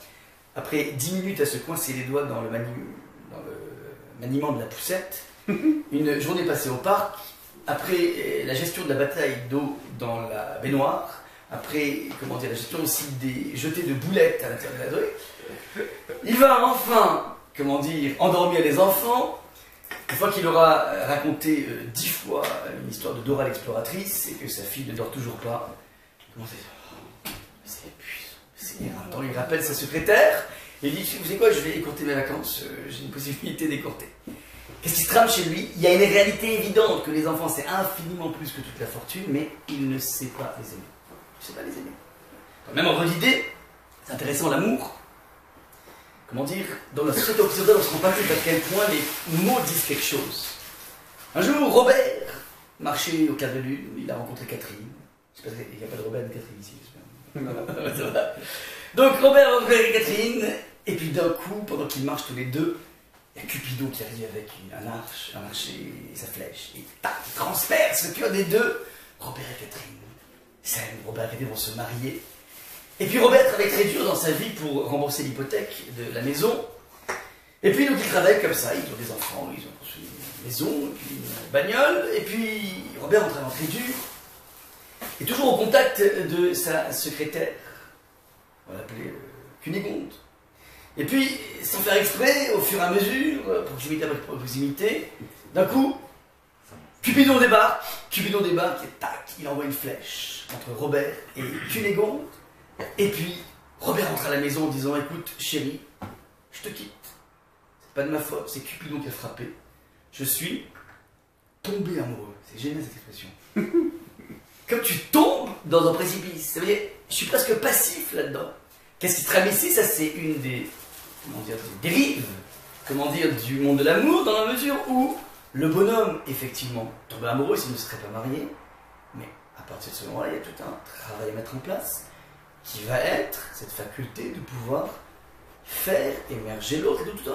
Après 10 minutes à se coincer les doigts dans le maniement de la poussette, une journée passée au parc. Après la gestion de la bataille d'eau dans la baignoire, après la gestion aussi des jetés de boulettes à l'intérieur de la douche, il va enfin, endormir les enfants. Une fois qu'il aura raconté 10 fois une histoire de Dora l'exploratrice et que sa fille ne dort toujours pas, c'est épuisant. En même temps, il rappelle sa secrétaire et il dit vous savez quoi, je vais écourter mes vacances, j'ai une possibilité d'écourter. Qu'est-ce qui se trame chez lui? Il y a une réalité évidente que les enfants c'est infiniment plus que toute la fortune, mais il ne sait pas les aimer. Il ne sait pas les aimer. Même en d'idée, c'est intéressant l'amour. Dans la société occidentale, on se rend pas compte à quel point les mots disent quelque chose. Un jour, Robert marchait au clair de lune, il a rencontré Catherine. Il n'y a pas de Robert et de Catherine ici, j'espère. Donc Robert a rencontré Catherine, et puis d'un coup, pendant qu'ils marchent tous les deux, il y a Cupidon qui arrive avec un archer et sa flèche, et tac, il transperce le cœur des deux. Robert et Catherine s'aiment, Robert et Catherine vont se marier. Et puis Robert travaille très dur dans sa vie pour rembourser l'hypothèque de la maison. Et puis donc il travaille comme ça, ils ont des enfants, ils ont construit une maison, et puis une bagnole, et puis Robert en travaillant très dur, est toujours au contact de sa secrétaire, on va l'appeler Cunégonde. Et puis, sans faire exprès, au fur et à mesure, proximité après proximité, d'un coup, Cupidon débarque, et tac, il envoie une flèche entre Robert et Cunégonde. Et puis, Robert rentre à la maison en disant écoute, chérie, je te quitte. C'est pas de ma faute, c'est Cupidon qui a frappé. Je suis tombé amoureux. C'est génial cette expression. Comme tu tombes dans un précipice. Ça veut dire, je suis presque passif là-dedans. Qu'est-ce qui se trame ici? Ça, c'est une des dérives, du monde de l'amour, dans la mesure où le bonhomme, effectivement, tombe amoureux s'il ne serait pas marié. Mais à partir de ce moment-là, il y a tout un travail à mettre en place, qui va être cette faculté de pouvoir faire émerger l'autre. C'est tout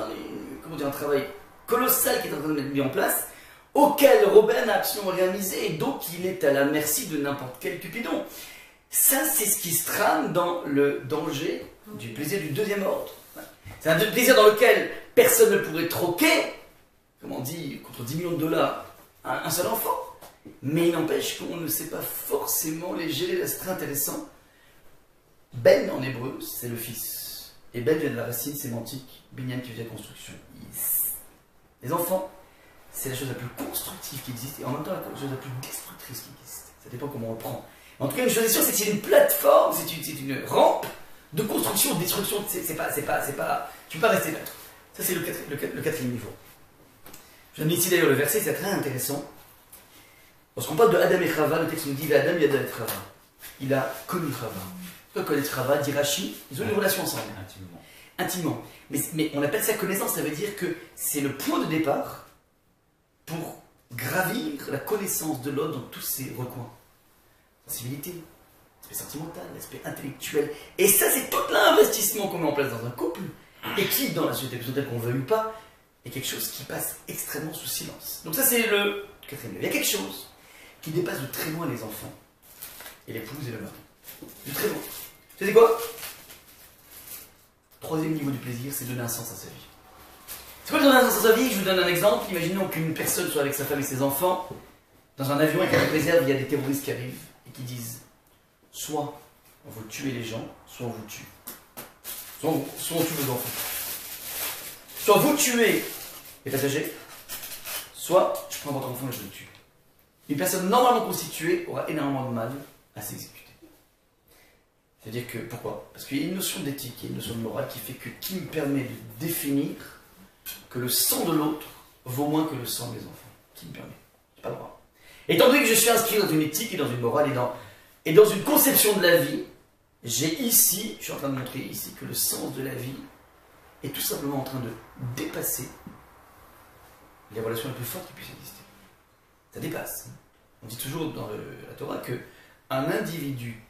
un travail colossal qui est en train de mettre mis en place, auquel Robert n'a absolument rien misé, et donc il est à la merci de n'importe quel Cupidon. Ça, c'est ce qui se trame dans le danger du plaisir du deuxième ordre. C'est un plaisir dans lequel personne ne pourrait troquer, contre 10 millions de dollars, un seul enfant. Mais il n'empêche qu'on ne sait pas forcément les gérer. C'est très intéressant. Ben en hébreu, c'est le fils. Et Ben vient de la racine sémantique, binyan qui veut dire construction. Les enfants, c'est la chose la plus constructive qui existe et en même temps la chose la plus destructrice qui existe. Ça dépend comment on le prend. En tout cas, une chose est sûre, c'est que c'est une plateforme, c'est une rampe de construction, de destruction. C'est pas. Tu peux pas rester neutre. Ça, c'est le quatrième niveau. Je viens de ici d'ailleurs le verset, c'est très intéressant. Lorsqu'on parle de Adam et Chava, le texte nous dit Adam et Adam et Chava. Il a connu Chava. Connaître Chava, dit Rashi, ils ont une relation ensemble. Intimement. Mais on appelle ça connaissance, ça veut dire que c'est le point de départ pour gravir la connaissance de l'autre dans tous ses recoins. Sensibilité, l'aspect sentimental, l'aspect intellectuel. Et ça, c'est tout l'investissement qu'on met en place dans un couple, et qui, dans la société occidentale qu'on veuille ou pas, est quelque chose qui passe extrêmement sous silence. Donc ça, c'est le quatrième. Il y a quelque chose qui dépasse de très loin les enfants, et l'épouse et le mari. De très loin. Tu sais quoi? Troisième niveau du plaisir, c'est donner un sens à sa vie. C'est quoi donner un sens à sa vie? Je vous donne un exemple. Imaginons qu'une personne soit avec sa femme et ses enfants, dans un avion et qu'à la réserve, il y a des terroristes qui arrivent et qui disent soit on veut tuer les gens, soit on vous tue. Soit on tue vos enfants. Soit vous tuez les passagers, soit je prends votre enfant et je le tue. Une personne normalement constituée aura énormément de mal à s'exécuter. C'est-à-dire que, pourquoi? Parce qu'il y a une notion d'éthique, il y a une notion de morale qui me permet de définir que le sang de l'autre vaut moins que le sang des enfants. Qui me permet. Je n'ai pas le droit. Étant donné que je suis inscrit dans une éthique et dans une morale et dans une conception de la vie, je suis en train de montrer ici que le sens de la vie est tout simplement en train de dépasser les relations les plus fortes qui puissent exister. Ça dépasse. On dit toujours dans la Torah que un individu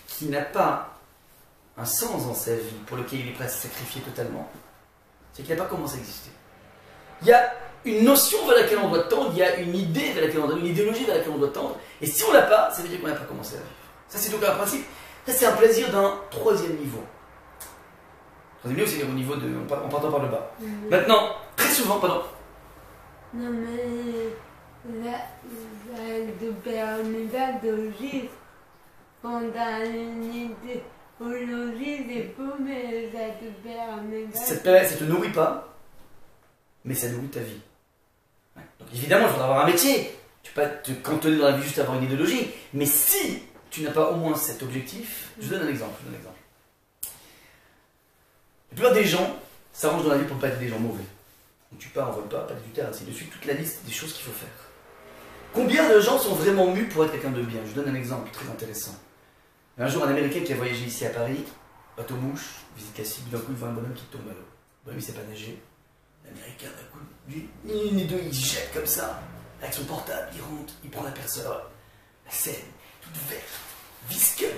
qui n'a pas un sens dans sa vie pour lequel il est prêt à se sacrifier totalement, c'est qu'il n'a pas commencé à exister. Il y a une notion vers laquelle on doit tendre, il y a une idée vers laquelle on doit, une idéologie vers laquelle on doit tendre, et si on l'a pas, ça veut dire qu'on n'a pas commencé à vivre. Ça c'est donc un principe. Ça c'est un plaisir d'un troisième niveau. Troisième niveau, c'est au niveau de, en partant par le bas. Maintenant, très souvent, pardon. Non mais de permet de vivre quand t'as une idéologie, c'est beau, mais ça te permet pas. Ça te nourrit pas, mais ça nourrit ta vie. Ouais. Donc évidemment, il faudra avoir un métier. Tu peux pas te cantonner dans la vie juste à avoir une idéologie. Mais si tu n'as pas au moins cet objectif, je vous donne un exemple. La plupart des gens s'arrangent dans la vie pour ne pas être des gens mauvais. On ne tue pas, on ne vole pas du terre, ainsi de suite, toute la liste des choses qu'il faut faire. Combien de gens sont vraiment mus pour être quelqu'un de bien? Je vous donne un exemple très intéressant. Un jour, un Américain qui a voyagé ici à Paris, bateau mouche, visite classique, d'un coup il voit un bonhomme qui tombe à l'eau. Le bonhomme il ne sait pas nager. L'Américain, d'un coup, une et deux, il se jette comme ça, avec son portable, il rentre, il prend l'aperceur, la Seine, toute verte, visqueuse,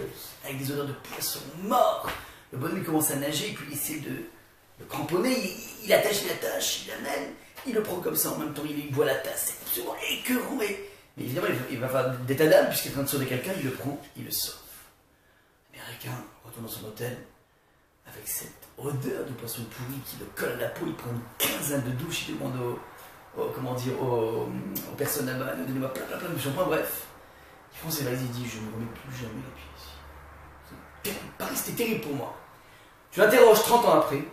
avec des odeurs de poisson mort. Le bonhomme il commence à nager, puis il essaie de le cramponner, il attache, il l'amène, il le prend comme ça, en même temps il boit la tasse, c'est absolument écœurant, mais évidemment il va faire d'état d'âme, puisqu'il est en train de sauver quelqu'un, il le prend, il le sauve. L'Américain retourne dans son hôtel, avec cette odeur de poisson pourri qui le colle à la peau, il prend une quinzaine de douches, il demande aux personnes là-bas, donnez-moi plein de shampoing, bref. Il prend ses valises, il dit, je ne remets plus jamais les pieds ici. Paris, c'était terrible pour moi. Tu l'interroges 30 ans après,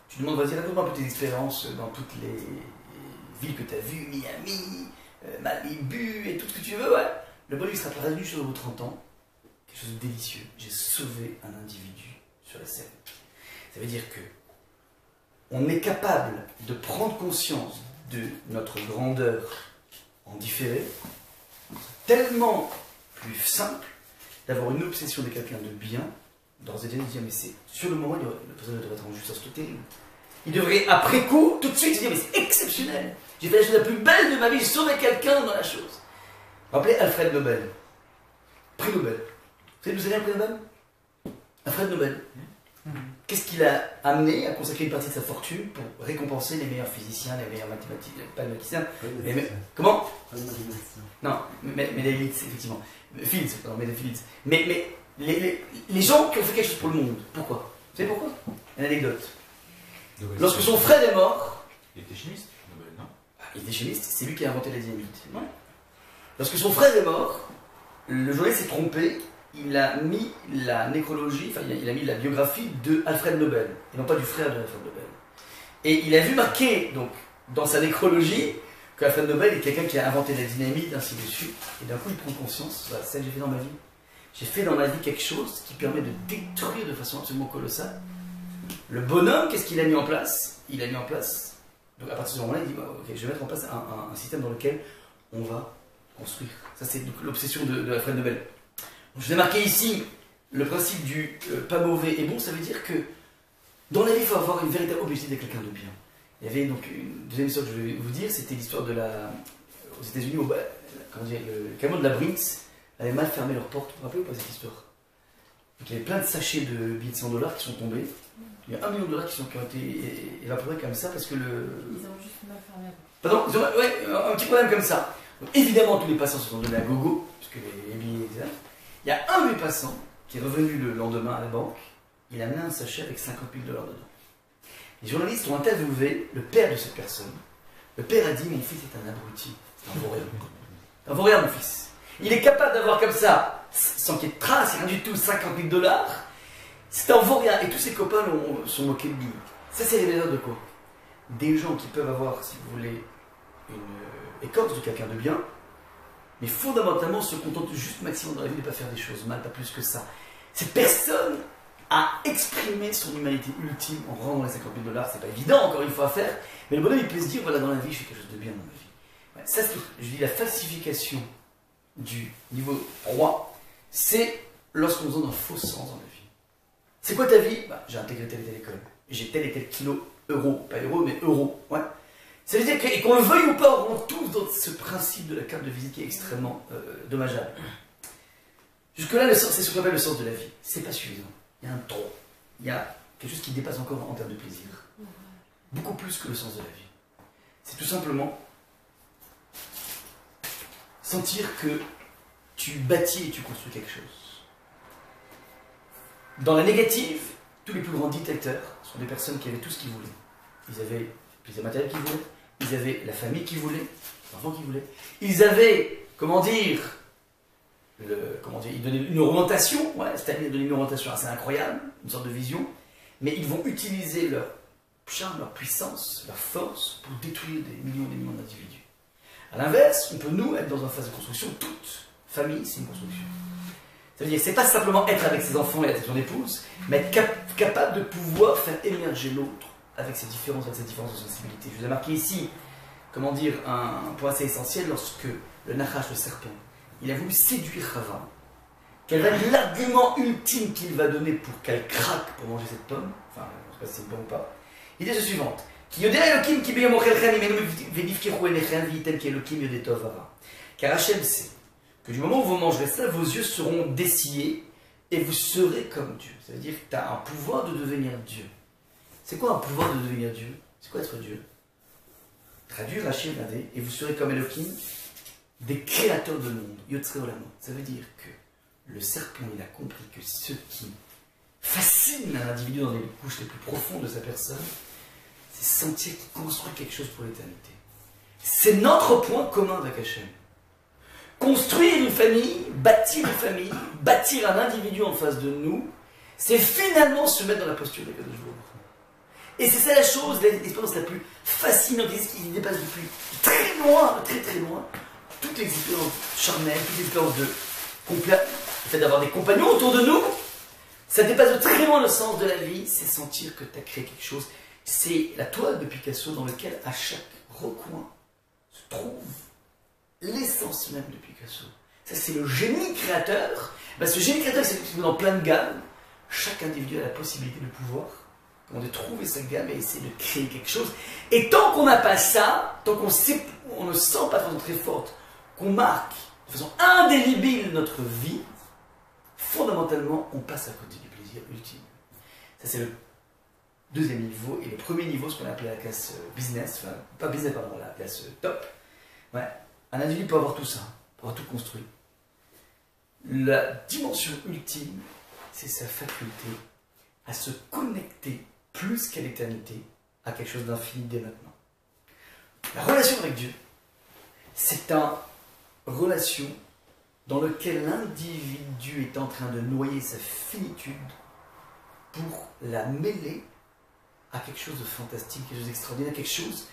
tu demandes, vas-y, raconte-moi un peu tes expériences dans toutes les villes que tu as vues, Miami, Malibu et tout ce que tu veux, ouais. Le bonhomme, il sera revenu sur vos 30 ans, quelque chose de délicieux. J'ai sauvé un individu sur la scène. Ça veut dire que on est capable de prendre conscience de notre grandeur en différé, tellement plus simple d'avoir une obsession de quelqu'un de bien, d'ores et déjà de dire, mais c'est sur le moment, le président devrait être en justice, c'est terrible. Il devrait, après coup, tout de suite se dire, mais c'est exceptionnel. J'ai fait la chose la plus belle de ma vie, j'ai sauvé quelqu'un dans la chose. Vous vous rappelez Alfred Nobel, prix Nobel. Vous savez d'où ça vient le prix Nobel? Alfred Nobel. Qu'est-ce qu'il a amené à consacrer une partie de sa fortune pour récompenser les meilleurs physiciens, les meilleurs mathématiciens, pas les mathématiciens, comment? Non, mais les Fields, effectivement. Fields, pardon, mais les Fields. Mais les gens qui ont fait quelque chose pour le monde, pourquoi? Vous savez pourquoi? Une anecdote. Lorsque son frère est mort... Il était chimiste, Nobel, non? Il était chimiste, c'est lui qui a inventé la dynamite. Ouais. Lorsque son frère est mort, le journaliste s'est trompé, il a mis la nécrologie, enfin il a mis la biographie de Alfred Nobel, et non pas du frère de Alfred Nobel. Et il a vu marqué, donc, dans sa nécrologie, qu'Alfred Nobel est quelqu'un qui a inventé la dynamite, ainsi de suite, et d'un coup il prend conscience, voilà, c'est ça que j'ai fait dans ma vie. J'ai fait dans ma vie quelque chose qui permet de détruire de façon absolument colossale. Le bonhomme, qu'est-ce qu'il a mis en place? Il a mis en place, donc à partir de ce moment-là, il dit, bah, ok, je vais mettre en place un système dans lequel on va construire. Ça c'est l'obsession de Alfred Nobel. Donc, je vous ai marqué ici le principe du pas mauvais et bon, ça veut dire que dans la vie, il faut avoir une véritable objectif d'être quelqu'un de bien. Il y avait donc une deuxième histoire que je vais vous dire, c'était l'histoire de aux États-Unis, le camion de la Brinks avait mal fermé leurs portes. Vous vous rappelez ou pas cette histoire? Donc, il y avait plein de sachets de billets de $100 qui sont tombés. Il y a $1 million qui ont été évaporés comme ça parce que le. Ils ont juste mal fermé. Pardon, ouais, un petit problème comme ça. Donc, évidemment, tous les passants se sont donnés à gogo, puisque les billets étaient là. Il y a un des passants qui est revenu le lendemain à la banque, il a amené un sachet avec $50 000 dedans. Les journalistes ont interviewé le père de cette personne. Le père a dit, mon fils est un abruti, c'est un vaurien. Un vaurien, mon fils. Il est capable d'avoir comme ça, sans qu'il y ait de trace, rien du tout, $50 000. C'est un vaurien. Et tous ses copains sont moqués de lui. Ça, c'est révélateur de quoi? Des gens qui peuvent avoir, si vous voulez, une écorce de quelqu'un de bien, mais fondamentalement se contentent juste maximum dans la vie de ne pas faire des choses mal, pas plus que ça. Cette personne a exprimé son humanité ultime en rendant les $50 000. C'est pas évident, encore une fois, à faire, mais le bonhomme il peut se dire, voilà, dans la vie, je fais quelque chose de bien dans ma vie. Ouais, ça, je dis la falsification du niveau 3, c'est lorsqu'on nous donne un faux sens dans la vie. C'est quoi ta vie? Bah, j'ai intégré telle et telle école, j'ai tel et tel kilo, euro, pas euro, mais euro, ouais. Ça veut dire que, et qu'on le veuille ou pas, on rentre tous dans ce principe de la carte de visite qui est extrêmement dommageable. Jusque-là, c'est ce qu'on appelle le sens de la vie. C'est pas suffisant. Il y a un trop. Il y a quelque chose qui dépasse encore en termes de plaisir. Beaucoup plus que le sens de la vie. C'est tout simplement sentir que tu bâtis et tu construis quelque chose. Dans la négative, tous les plus grands dictateurs sont des personnes qui avaient tout ce qu'ils voulaient. Ils avaient le plaisir matériel qu'ils voulaient, ils avaient la famille qu'ils voulaient, l'enfant qu'ils voulaient, ils avaient, ils donnaient une orientation, ouais, c'est-à-dire donner une orientation assez incroyable, une sorte de vision, mais ils vont utiliser leur charme, leur puissance, leur force pour détruire des millions d'individus. A l'inverse, on peut nous être dans une phase de construction, toute famille, c'est une construction. Ça veut dire que c'est pas simplement être avec ses enfants et avec son épouse, mais être capable de pouvoir faire émerger l'autre avec ses différences de sensibilité. Je vous ai marqué ici, un point assez essentiel lorsque le Nachash, le serpent, il a voulu séduire Chava. Quel va être l'argument ultime qu'il va donner pour qu'elle craque pour manger cette pomme? Enfin, je ne sais pas si c'est une pomme ou pas. L'idée est la suivante. Car Hachem sait que du moment où vous mangerez ça, vos yeux seront dessillés et vous serez comme Dieu. Ça veut dire que tu as un pouvoir de devenir Dieu. C'est quoi un pouvoir de devenir Dieu? C'est quoi être Dieu? Traduire Hachem et vous serez comme Elohim, des créateurs de monde. Yotzre Olamot. Ça veut dire que le serpent, il a compris que ce qui fascine un individu dans les couches les plus profondes de sa personne, c'est sentir qu'il construit quelque chose pour l'éternité. C'est notre point commun avec Hachem. Construire une famille, bâtir un individu en face de nous, c'est finalement se mettre dans la posture de Kadosh Baruch Hu. Et c'est ça la chose, l'expérience la plus fascinante, qui dépasse depuis très loin, très loin, toutes les expériences charnelles, toutes les expériences de complet, le fait d'avoir des compagnons autour de nous, ça dépasse de très loin le sens de la vie, c'est sentir que tu as créé quelque chose. C'est la toile de Picasso dans laquelle à chaque recoin se trouve l'essence même de Picasso. Ça, c'est le génie créateur. Ben, ce génie créateur, c'est dans plein de gammes. Chaque individu a la possibilité de pouvoir de trouver sa gamme et essayer de créer quelque chose. Et tant qu'on n'a pas ça, tant qu'on ne sent pas de façon très forte qu'on marque de façon indélébile notre vie, fondamentalement, on passe à côté du plaisir ultime. Ça, c'est le deuxième niveau. Et le premier niveau, ce qu'on appelle la classe business, enfin, pas business, pardon, la classe top. Ouais. Un individu peut avoir tout ça, peut avoir tout construit. La dimension ultime, c'est sa faculté à se connecter plus qu'à l'éternité, à quelque chose d'infini dès maintenant. La relation avec Dieu, c'est une relation dans laquelle l'individu est en train de noyer sa finitude pour la mêler à quelque chose de fantastique, quelque chose d'extraordinaire, quelque chose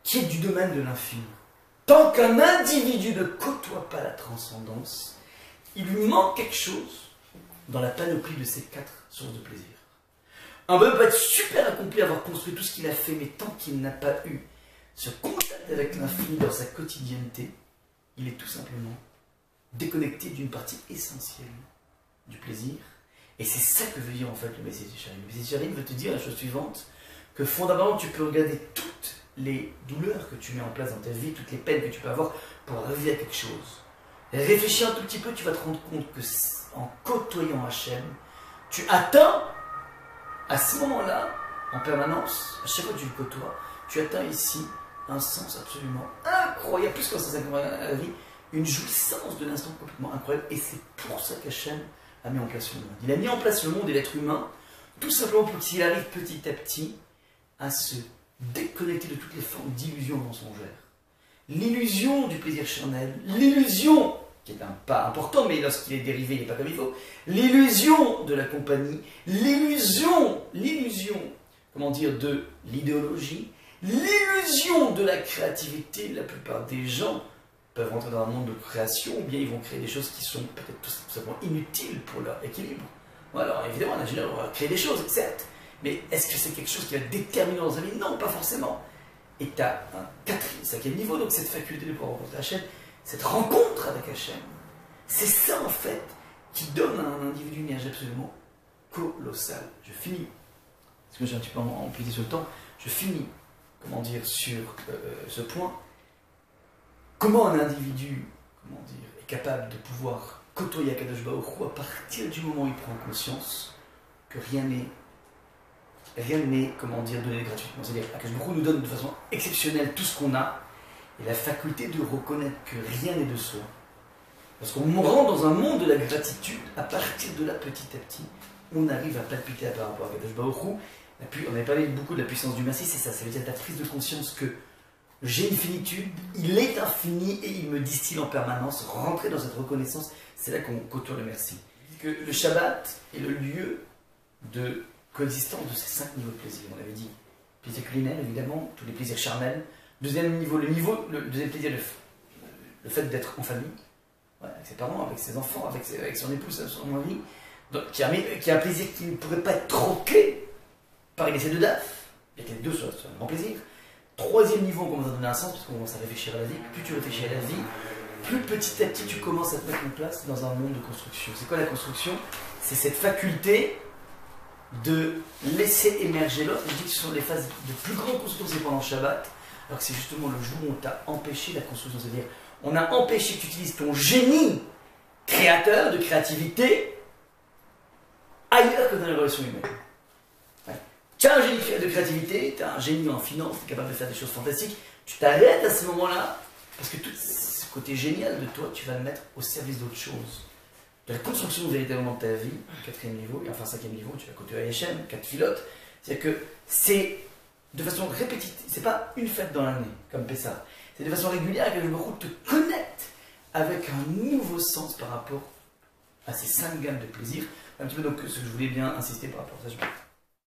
qui est du domaine de l'infini. Tant qu'un individu ne côtoie pas la transcendance, il lui manque quelque chose dans la panoplie de ces 4 sources de plaisir. Un homme peut être super accompli, avoir construit tout ce qu'il a fait, mais tant qu'il n'a pas eu ce contact avec l'infini dans sa quotidienneté, il est tout simplement déconnecté d'une partie essentielle du plaisir. Et c'est ça que veut dire en fait le Messie Charim. Le Messie Charim veut te dire la chose suivante, que fondamentalement tu peux regarder toutes les douleurs que tu mets en place dans ta vie, toutes les peines que tu peux avoir pour arriver à quelque chose. Réfléchis un tout petit peu, tu vas te rendre compte que en côtoyant Hachem, tu atteins à ce moment-là, en permanence, à chaque fois que tu le côtoies, tu atteins ici un sens absolument incroyable, plus qu'un sens incroyable à la vie, une jouissance de l'instant complètement incroyable. Et c'est pour ça qu'Hachem a mis en place le monde. Il a mis en place le monde et l'être humain, tout simplement pour qu'il arrive petit à petit à se déconnecter de toutes les formes d'illusions mensongères. L'illusion du plaisir charnel, l'illusion, qui est un pas important, mais lorsqu'il est dérivé, il n'est pas comme il faut, l'illusion de la compagnie, l'illusion, comment dire, de l'idéologie, l'illusion de la créativité. La plupart des gens peuvent rentrer dans un monde de création, ou bien ils vont créer des choses qui sont peut-être tout simplement inutiles pour leur équilibre. Bon, alors évidemment, un ingénieur va créer des choses, certes, mais est-ce que c'est quelque chose qui va être déterminant dans sa vie? Non, pas forcément. Et tu as un 5e niveau, donc cette faculté de pouvoir rencontrer Hachem, cette rencontre avec Hachem, c'est ça en fait qui donne à un individu une énergie absolument colossale. Je finis, parce que j'ai un petit peu empiété sur le temps, je finis comment dire, sur ce point. Comment un individu, comment dire, est capable de pouvoir côtoyer Akadosh Baruch Hu à partir du moment où il prend conscience que rien n'est, comment dire, donné gratuitement. C'est-à-dire qu'Akadosh Baruch Hu nous donne de façon exceptionnelle tout ce qu'on a et la faculté de reconnaître que rien n'est de soi. Parce qu'on rentre dans un monde de la gratitude, à partir de là, petit à petit, on arrive à palpiter par rapport à Akadosh Baruch Hu. On avait parlé beaucoup de la puissance du merci, c'est ça, ça veut dire ta prise de conscience que j'ai une finitude, il est infini et il me distille en permanence. Rentrer dans cette reconnaissance, c'est là qu'on côtoie le merci. Que le Shabbat est le lieu de coexistence de ces 5 niveaux de plaisir. On l'avait dit, plaisir culinaire évidemment, tous les plaisirs charnels. Deuxième niveau, le deuxième plaisir, le fait d'être en famille, ouais, avec ses parents, avec ses enfants, avec son épouse, son mari, donc, qui a un plaisir qui ne pourrait pas être troqué par une essai de DAF, bien que les deux soient un grand plaisir. Troisième niveau, on commence à donner un sens, parce qu'on commence à réfléchir à la vie. Plus tu réfléchis à la vie, plus petit à petit tu commences à te mettre en place dans un monde de construction. C'est quoi la construction? C'est cette faculté de laisser émerger l'autre. Je dis que ce sont les phases de plus grande construction, c'est pendant le Shabbat, alors que c'est justement le jour où on t'a empêché la construction. C'est-à-dire, on a empêché que tu utilises ton génie créateur de créativité ailleurs que dans les relations humaines. Tu as un génie de créativité, tu as un génie en finance, tu es capable de faire des choses fantastiques, tu t'arrêtes à ce moment-là, parce que tout ce côté génial de toi, tu vas le mettre au service d'autre chose. De la construction véritablement de ta vie, 4e niveau, et enfin 5e niveau, tu vas côtoyer Hachem, 4 pilotes. C'est-à-dire que c'est de façon répétitive, c'est pas une fête dans l'année, comme Pessah. C'est de façon régulière que le Baruch te connecte avec un nouveau sens par rapport à ces 5 gammes de plaisir. Un petit peu donc ce que je voulais bien insister par rapport à ça.